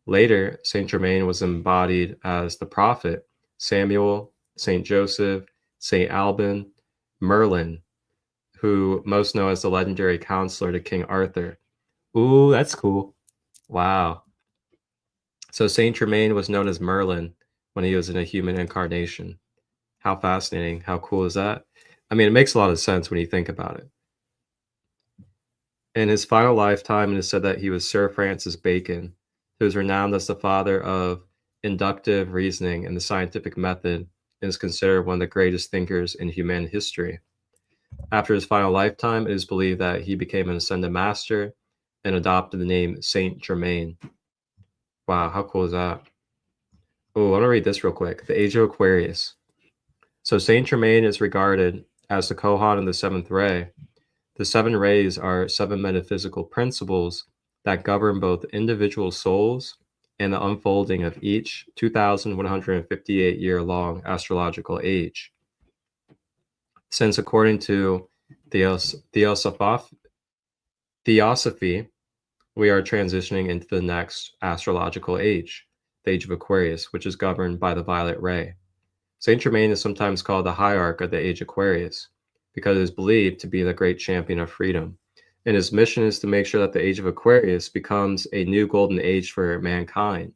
Later, Saint Germain was embodied as the prophet Samuel, Saint Joseph, Saint Alban, Merlin, who most know as the legendary counselor to King Arthur. Ooh, that's cool. Wow. So Saint Germain was known as Merlin when he was in a human incarnation. How fascinating. How cool is that? I mean, it makes a lot of sense when you think about it. In his final lifetime, it is said that he was Sir Francis Bacon, who is renowned as the father of inductive reasoning and the scientific method, and is considered one of the greatest thinkers in human history. After his final lifetime, it is believed that he became an ascended master and adopted the name Saint Germain. Wow, how cool is that? Oh, I want to read this real quick. The Age of Aquarius. So Saint Germain is regarded as the Kohan of the seventh ray. The seven rays are seven metaphysical principles that govern both individual souls and the unfolding of each 2,158-year-long astrological age. Since according to Theosophy, we are transitioning into the next astrological age, the age of Aquarius, which is governed by the violet ray. Saint Germain is sometimes called the hierarch of the age Aquarius because it is believed to be the great champion of freedom And his mission is to make sure that the Age of Aquarius becomes a new golden age for mankind.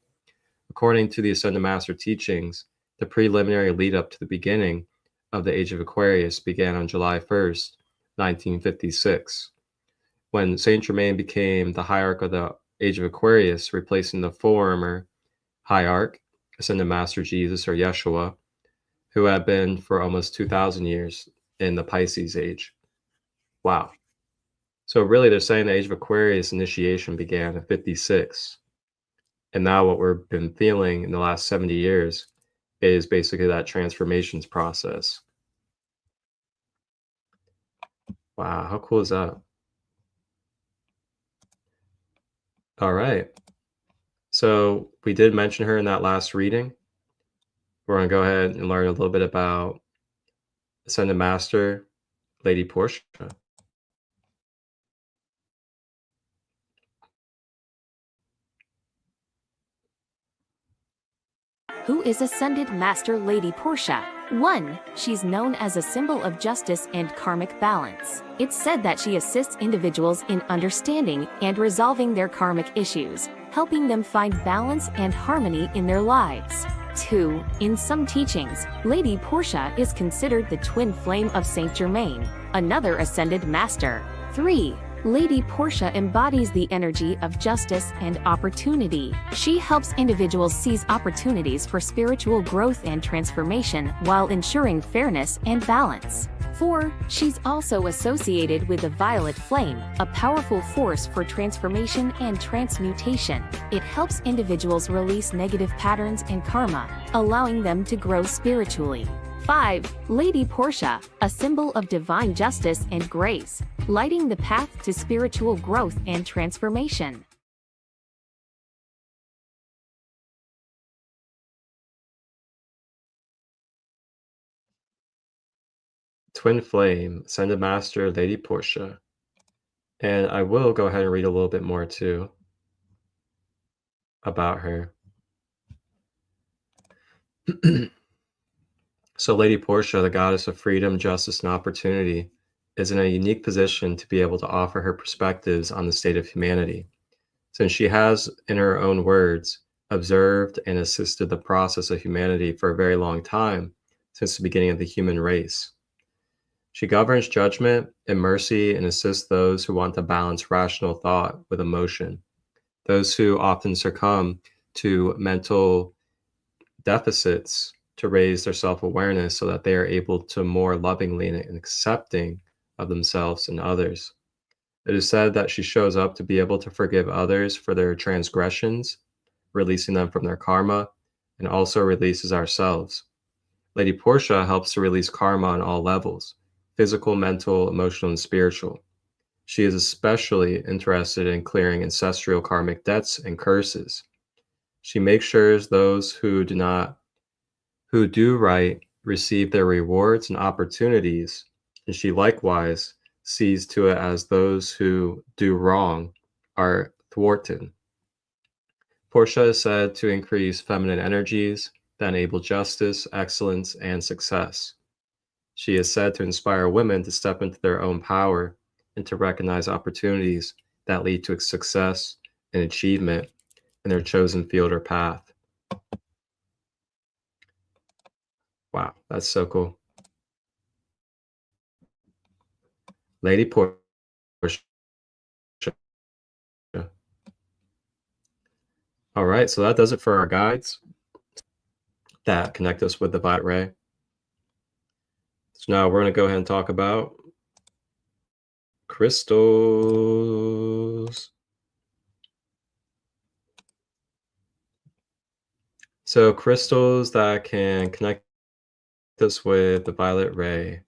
According to the Ascended Master teachings, the preliminary lead up to the beginning of the Age of Aquarius began on July 1st, 1956, when Saint Germain became the hierarch of the Age of Aquarius, replacing the former hierarch, Ascended Master Jesus or Yeshua, who had been for almost 2,000 years in the Pisces age. Wow. So really, they're saying the Age of Aquarius initiation began in 56. And now what we've been feeling in the last 70 years is basically that transformations process. Wow, how cool is that? All right. So we did mention her in that last reading. We're going to go ahead and learn a little bit about Ascended Master, Lady Portia. Who is Ascended Master Lady Portia? 1. She's known as a symbol of justice and karmic balance. It's said that she assists individuals in understanding and resolving their karmic issues, helping them find balance and harmony in their lives. 2. In some teachings, Lady Portia is considered the twin flame of Saint Germain, another Ascended Master. 3. Lady Portia embodies the energy of justice and opportunity. She helps individuals seize opportunities for spiritual growth and transformation while ensuring fairness and balance. 4. She's also associated with the violet flame, a powerful force for transformation and transmutation. It helps individuals release negative patterns and karma, allowing them to grow spiritually. 5. Lady Portia, a symbol of divine justice and grace, lighting the path to spiritual growth and transformation. Twin Flame, Ascended Master, Lady Portia. And I will go ahead and read a little bit more too about her. So Lady Portia, the goddess of freedom, justice, and opportunity, is in a unique position to be able to offer her perspectives on the state of humanity, since she has, in her own words, observed and assisted the process of humanity for a very long time, since the beginning of the human race. She governs judgment and mercy and assists those who want to balance rational thought with emotion, those who often succumb to mental deficits to raise their self-awareness so that they are able to more lovingly and accepting of themselves and others. It is said that she shows up to be able to forgive others for their transgressions, releasing them from their karma, and also releases ourselves. Lady Portia helps to release karma on all levels: physical, mental, emotional, and spiritual. She is especially interested in clearing ancestral karmic debts and curses. She makes sure those who do right receive their rewards and opportunities, and she likewise sees to it as those who do wrong are thwarted. Portia is said to increase feminine energies that enable justice, excellence, and success. She is said to inspire women to step into their own power and to recognize opportunities that lead to success and achievement in their chosen field or path. Wow, that's so cool. Lady Portia. All right, so that does it for our guides that connect us with the violet ray. So now we're going to go ahead and talk about crystals. So crystals that can connect us with the violet ray.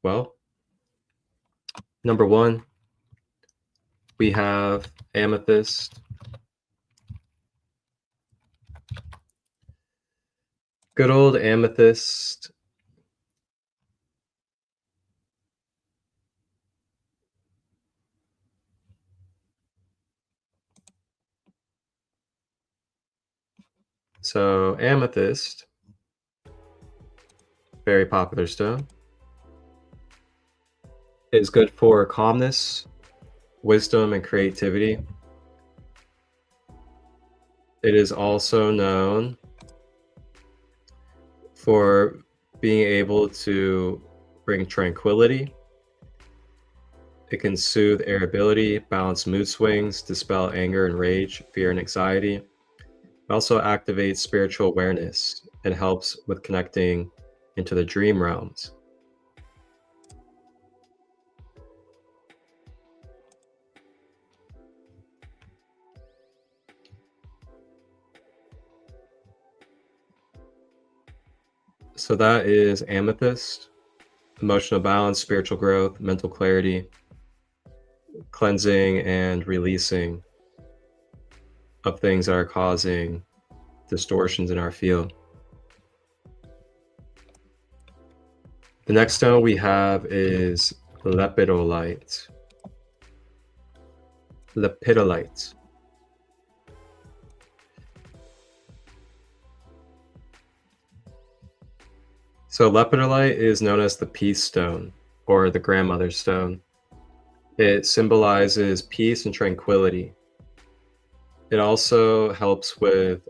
Well, number one, we have amethyst. Good old amethyst. So amethyst, very popular stone. It's good for calmness, wisdom, and creativity. It is also known for being able to bring tranquility. It can soothe irritability, balance mood swings, dispel anger and rage, fear and anxiety. It also activates spiritual awareness and helps with connecting into the dream realms. So that is amethyst, emotional balance, spiritual growth, mental clarity, cleansing and releasing of things that are causing distortions in our field. The next stone we have is lepidolite. Lepidolite. So lepidolite is known as the peace stone or the grandmother's stone. It symbolizes peace and tranquility. It also helps with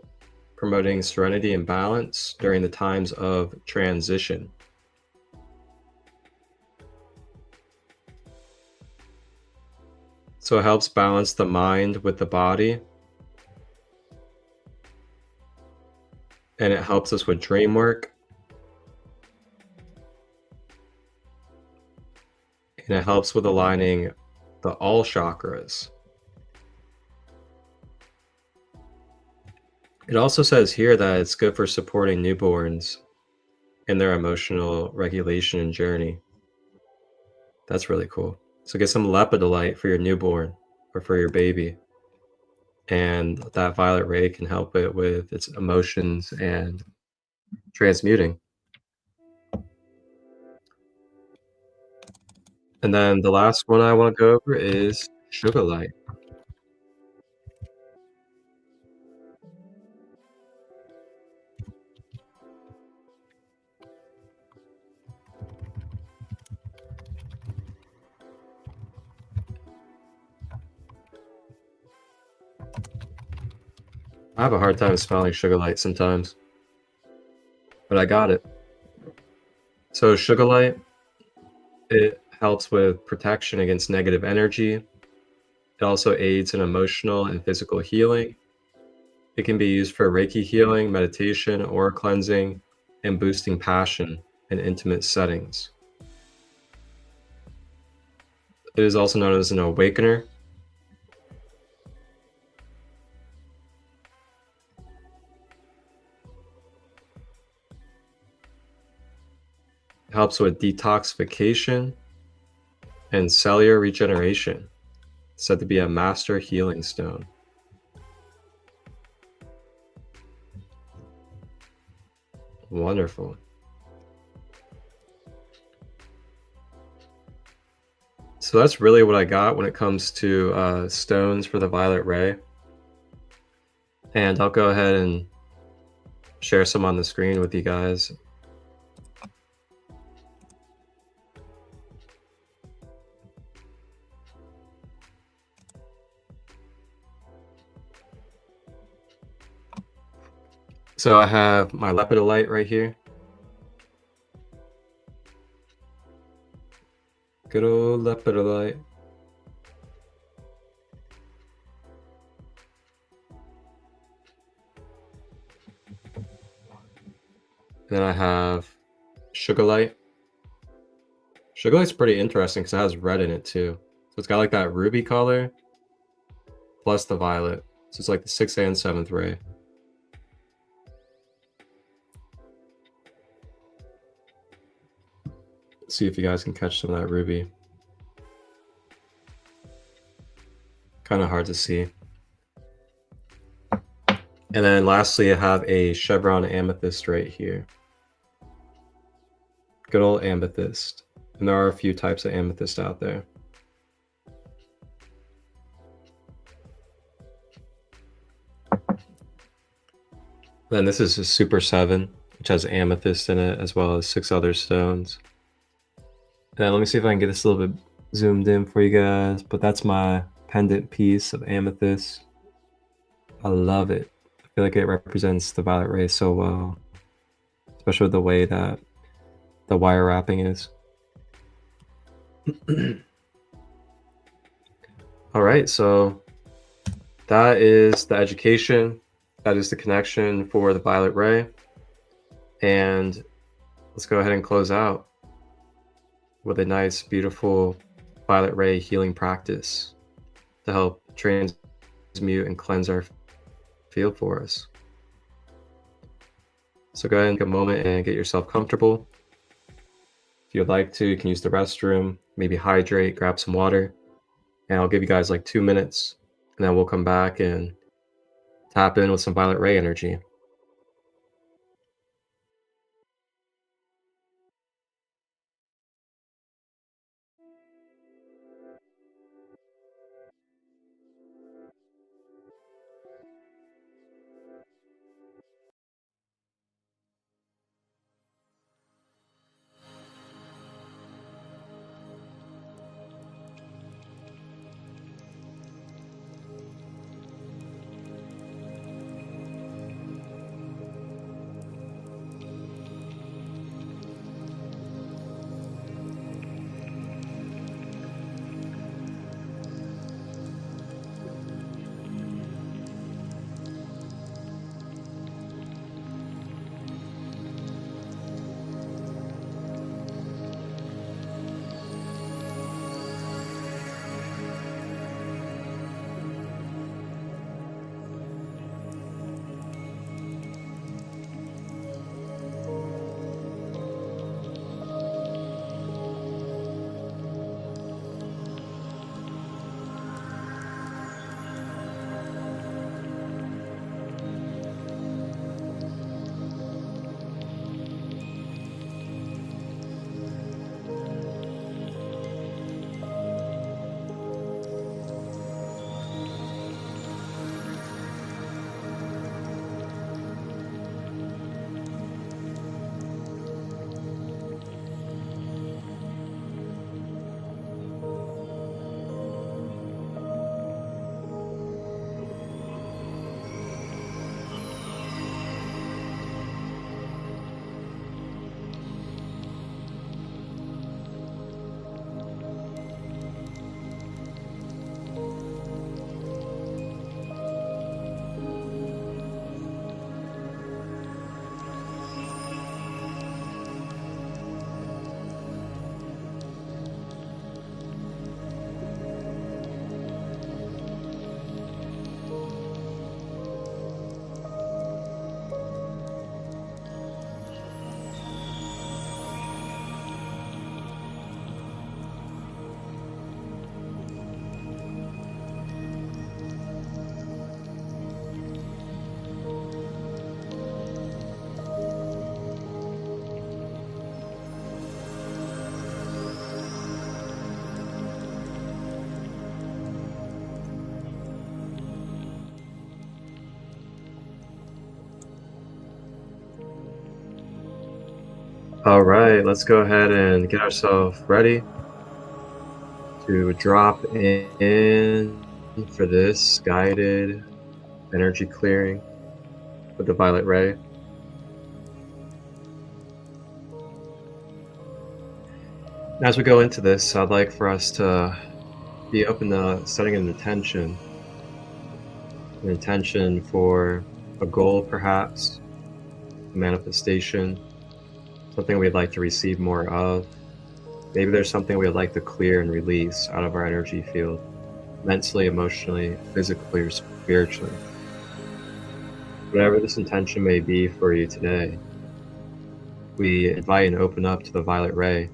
promoting serenity and balance during the times of transition. So it helps balance the mind with the body. And it helps us with dream work. And it helps with aligning the all chakras. It also says here that it's good for supporting newborns in their emotional regulation and journey. That's really cool. So get some lepidolite for your newborn or for your baby. And that violet ray can help it with its emotions and transmuting. And then the last one I want to go over is ChristoLight. I have a hard time spelling ChristoLight sometimes, but I got it. So ChristoLight, it helps with protection against negative energy. It also aids in emotional and physical healing. It can be used for Reiki healing, meditation, aura cleansing, and boosting passion in intimate settings. It is also known as an awakener. It helps with detoxification and cellular regeneration. It's said to be a master healing stone. Wonderful. So that's really what I got when it comes to stones for the violet ray. And I'll go ahead and share some on the screen with you guys. So I have my lepidolite right here. Good old lepidolite. Then I have ChristoLight. ChristoLight's pretty interesting because it has red in it too. So it's got like that ruby color plus the violet. So it's like the 6th and 7th ray. See if you guys can catch some of that ruby. Kind of hard to see. And then lastly, I have a chevron amethyst right here. Good old amethyst. And there are a few types of amethyst out there. Then this is a Super 7, which has amethyst in it, as well as 6 other stones. And then let me see if I can get this a little bit zoomed in for you guys, but that's my pendant piece of amethyst. I love it. I feel like it represents the violet ray so well, especially with the way that the wire wrapping is. All right, so that is the education. That is the connection for the violet ray. And let's go ahead and close out with a nice, beautiful violet ray healing practice to help transmute and cleanse our field for us. So go ahead and take a moment and get yourself comfortable. If you'd like to, you can use the restroom, maybe hydrate, grab some water, and I'll give you guys like 2 minutes, and then we'll come back and tap in with some violet ray energy. All right, let's go ahead and get ourselves ready to drop in for this guided energy clearing with the violet ray. As we go into this, I'd like for us to be open to setting an intention for a goal, perhaps, a manifestation, something we'd like to receive more of. Maybe there's something we'd like to clear and release out of our energy field, mentally, emotionally, physically, or spiritually. Whatever this intention may be for you today, we invite and open up to the violet ray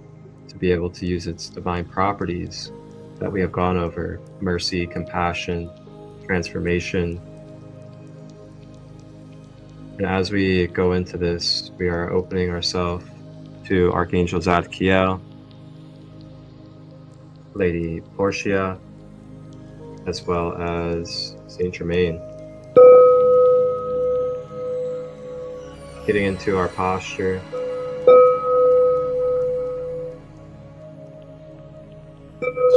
to be able to use its divine properties that we have gone over: mercy, compassion, transformation. And as we go into this, we are opening ourselves to Archangel Zadkiel, Lady Portia, as well as Saint Germain. Getting into our posture.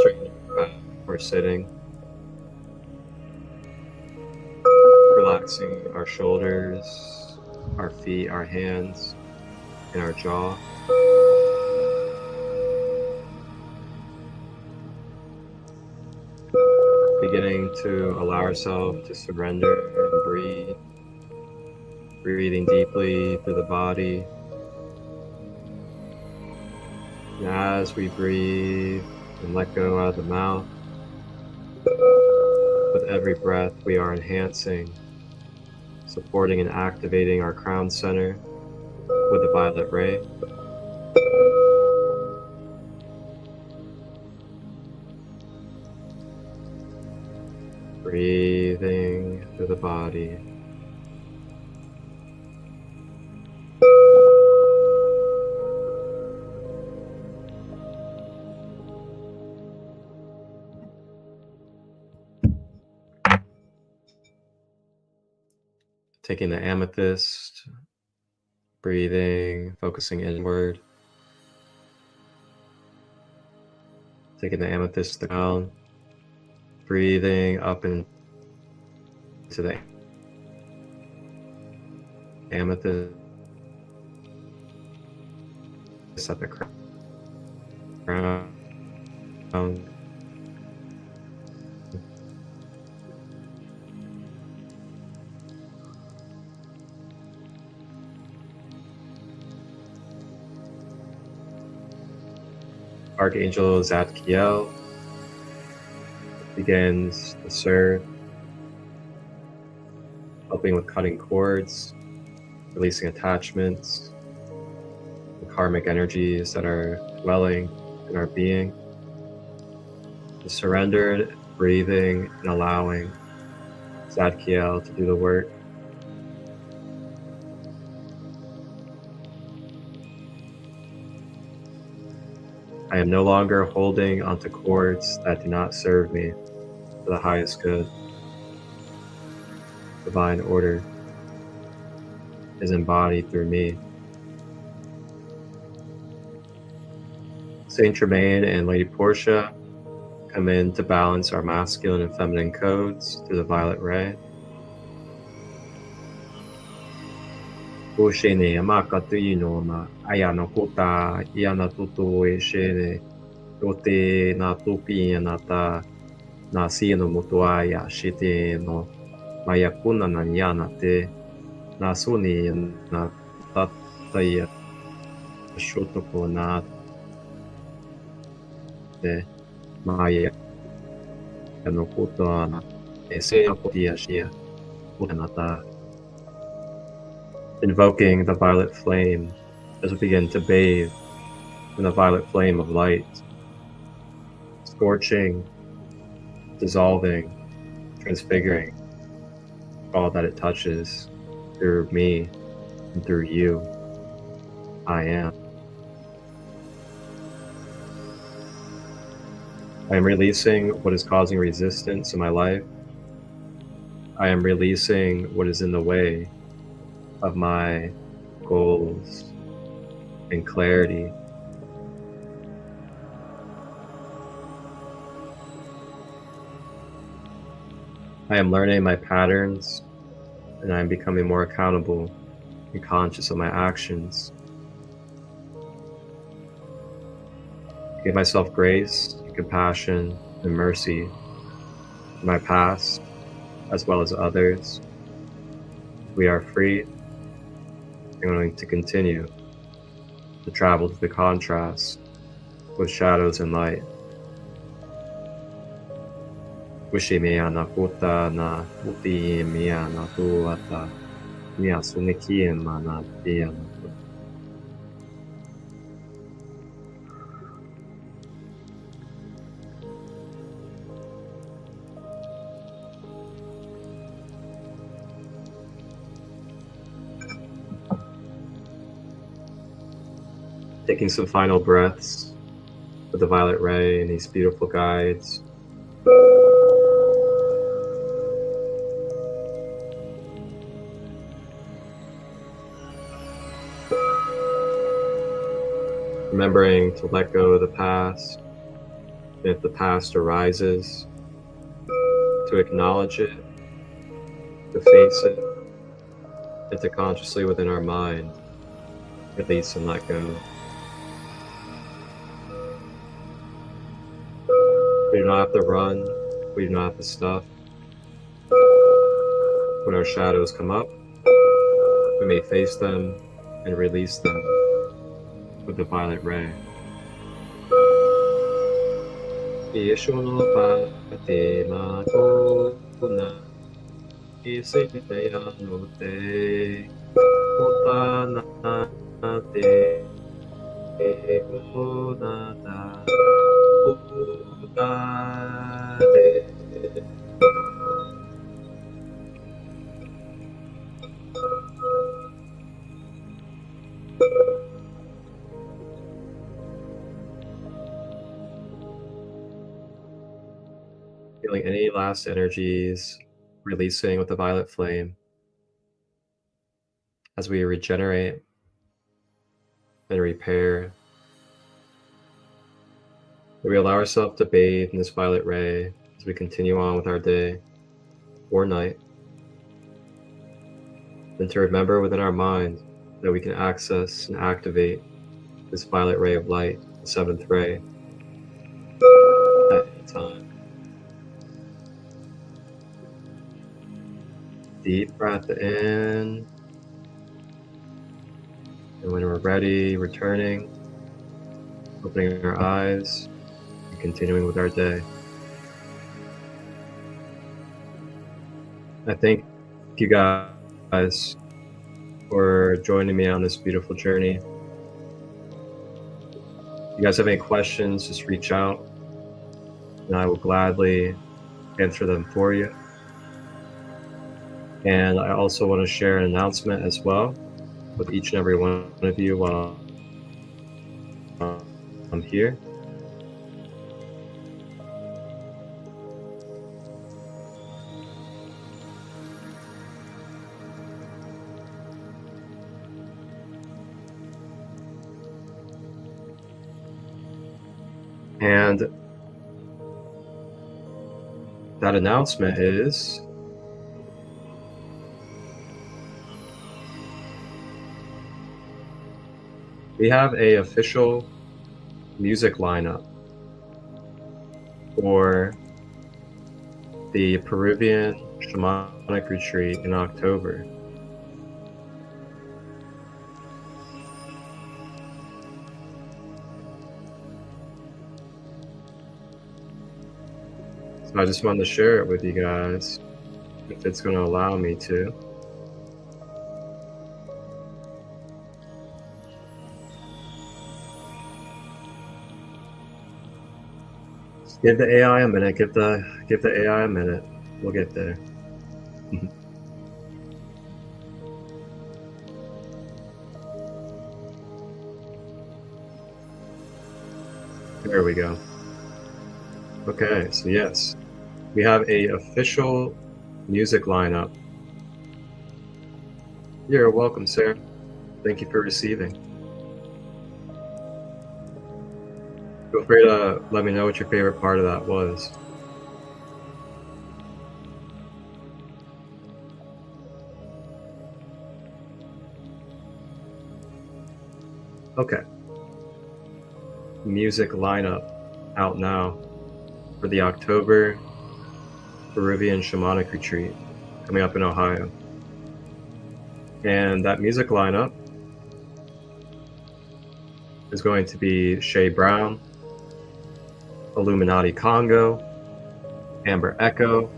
Straighten your back or sitting. Relaxing our shoulders, our feet, our hands, and our jaw. Beginning to allow ourselves to surrender and breathe. Breathing deeply through the body. And as we breathe and let go out of the mouth, with every breath we are enhancing, supporting and activating our crown center with the violet ray. Breathing through the body. Taking the amethyst, breathing, focusing inward. Taking the amethyst to the ground, breathing up into the amethyst at the crown. Archangel Zadkiel begins to serve, helping with cutting cords, releasing attachments, the karmic energies that are dwelling in our being. The surrendered, breathing, and allowing Zadkiel to do the work. I am no longer holding onto cords that do not serve me for the highest good. Divine order is embodied through me. Saint Germain and Lady Portia come in to balance our masculine and feminine codes through the violet ray. Oshene amakatu inoma ayano kota iana tutu eshene yote na tupi anata na sino mutuaya shite no mayakuna na nyana te na suni na tataya shotoko na te maya no kota na ese kotia shia utanata. Invoking the violet flame as we begin to bathe in the violet flame of light, scorching, dissolving, transfiguring all that it touches through me and through you. I am. I am releasing what is causing resistance in my life. I am releasing what is in the way of my goals and clarity. I am learning my patterns and I am becoming more accountable and conscious of my actions. Give myself grace, compassion, and mercy for my past as well as others. We are free. I'm going to continue to travel to the contrast with shadows and light. Wishimiya na puta na puti miya na tuata miya sunikiya na tiya na. Taking some final breaths with the violet ray and these beautiful guides. Remembering to let go of the past, If the past arises, to acknowledge it, to face it, and to consciously within our mind, release and let go. We do not have to run, we do not have to stuff. When our shadows come up, we may face them and release them with the violet ray. Ishono Fatima Kona Isiteyano Te Otana Te Konata Udade. Feeling any last energies releasing with the violet flame as we regenerate and repair. We allow ourselves to bathe in this violet ray as we continue on with our day or night. And to remember within our mind that we can access and activate this violet ray of light, the seventh ray, at any time. Deep breath in, and when we're ready, returning, opening our eyes, and continuing with our day. I thank you guys for joining me on this beautiful journey. If you guys have any questions, just reach out, and I will gladly answer them for you. And I also want to share an announcement as well with each and every one of you while I'm here. And that announcement is we have an official music lineup for the Peruvian Shamanic Retreat in October. So I just wanted to share it with you guys, if it's going to allow me to. Give the AI a minute. Give the AI a minute. We'll get there. There we go. Okay, so yes, we have a official music lineup. You're welcome, sir. Thank you for receiving. Feel free to let me know what your favorite part of that was. Okay. Music lineup out now for the October Peruvian Shamanic Retreat coming up in Ohio. And that music lineup is going to be Shay Brown, Illuminati Congo, Amber Echo,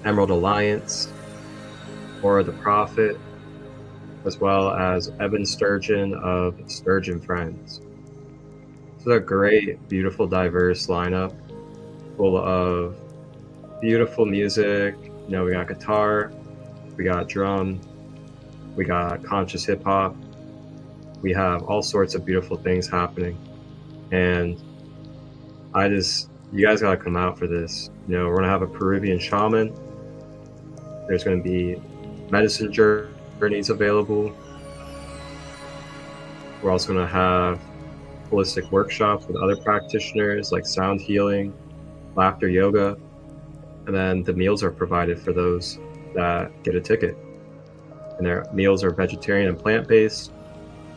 Emerald Alliance, Aura the Prophet, as well as Evan Sturgeon of Sturgeon Friends. It's a great, beautiful, diverse lineup full of beautiful music. You know, we got guitar, we got drum, we got conscious hip hop. We have all sorts of beautiful things happening. And you guys gotta come out for this. You know, we're gonna have a Peruvian shaman. There's gonna be medicine journeys available. We're also gonna have holistic workshops with other practitioners like sound healing, laughter yoga, and then the meals are provided for those that get a ticket. And their meals are vegetarian and plant-based,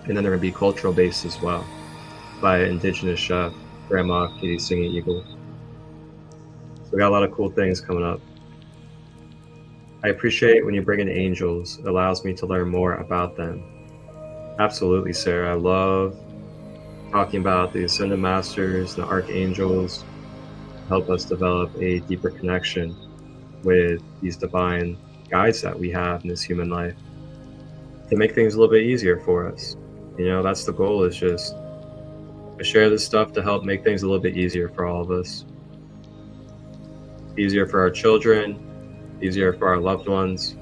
and then they're going to be cultural-based as well by indigenous chef, Grandma Katie Singing Eagle. So we got a lot of cool things coming up. I appreciate when you bring in angels. It allows me to learn more about them. Absolutely, Sarah. I love talking about the Ascended Masters and the Archangels. Help us develop a deeper connection with these divine guides that we have in this human life to make things a little bit easier for us. You know, that's the goal, is just to share this stuff to help make things a little bit easier for all of us. Easier for our children, easier for our loved ones.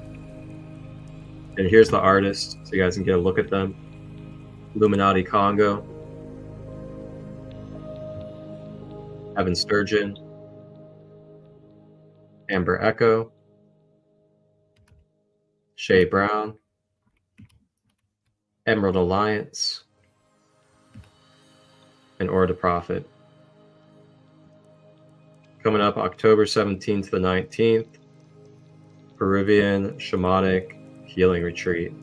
And here's the artists, so you guys can get a look at them. Illuminati Congo, Evan Sturgeon, Amber Echo, Shay Brown, Emerald Alliance, and Or the Prophet. Coming up October 17th to the 19th, Peruvian Shamanic Healing Retreat,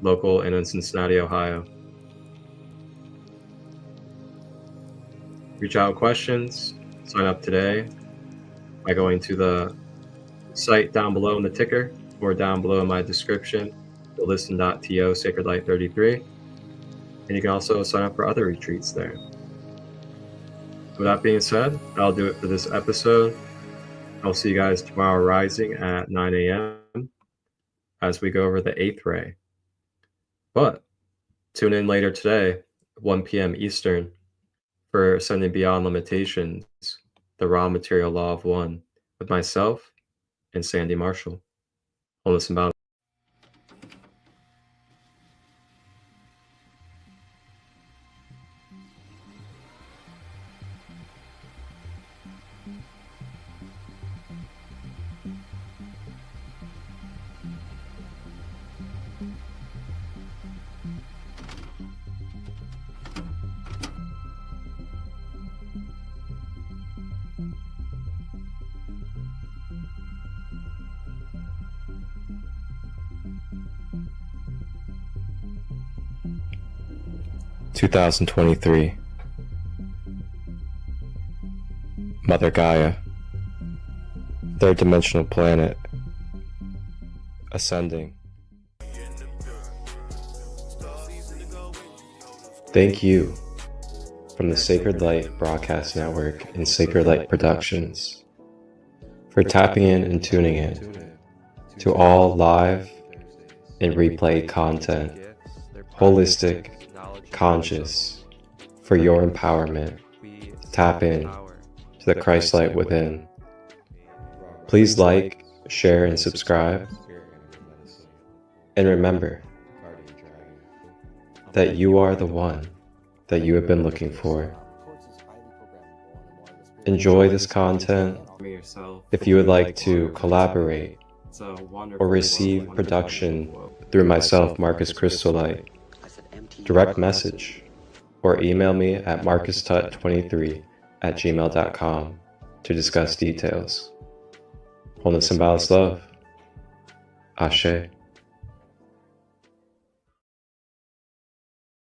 local and in Cincinnati, Ohio. Reach out questions, sign up today by going to the site down below in the ticker or down below in my description, the listen.to Sacred Light 33. And you can also sign up for other retreats there. With that being said, I'll do it for this episode. I'll see you guys tomorrow rising at 9 a.m. as we go over the 8th ray. But tune in later today, 1 p.m. Eastern, for Ascending Beyond Limitations, the Raw Material Law of One, with myself and Sandy Marshall. Wholeness and balance. 2023. Mother Gaia, third dimensional planet, ascending. Thank you from the Sacred Light Broadcast Network and Sacred Light Productions for tapping in and tuning in to all live and replay content, holistic, conscious, for your empowerment. Tap in to the Christ light within. Please like, share, and subscribe. And remember that you are the one that you have been looking for. Enjoy this content. If you would like to collaborate or receive production through myself, Marcus ChristoLight, direct message or email me at marcustut23@gmail.com to discuss details. Wholeness and balanced love. Ashe.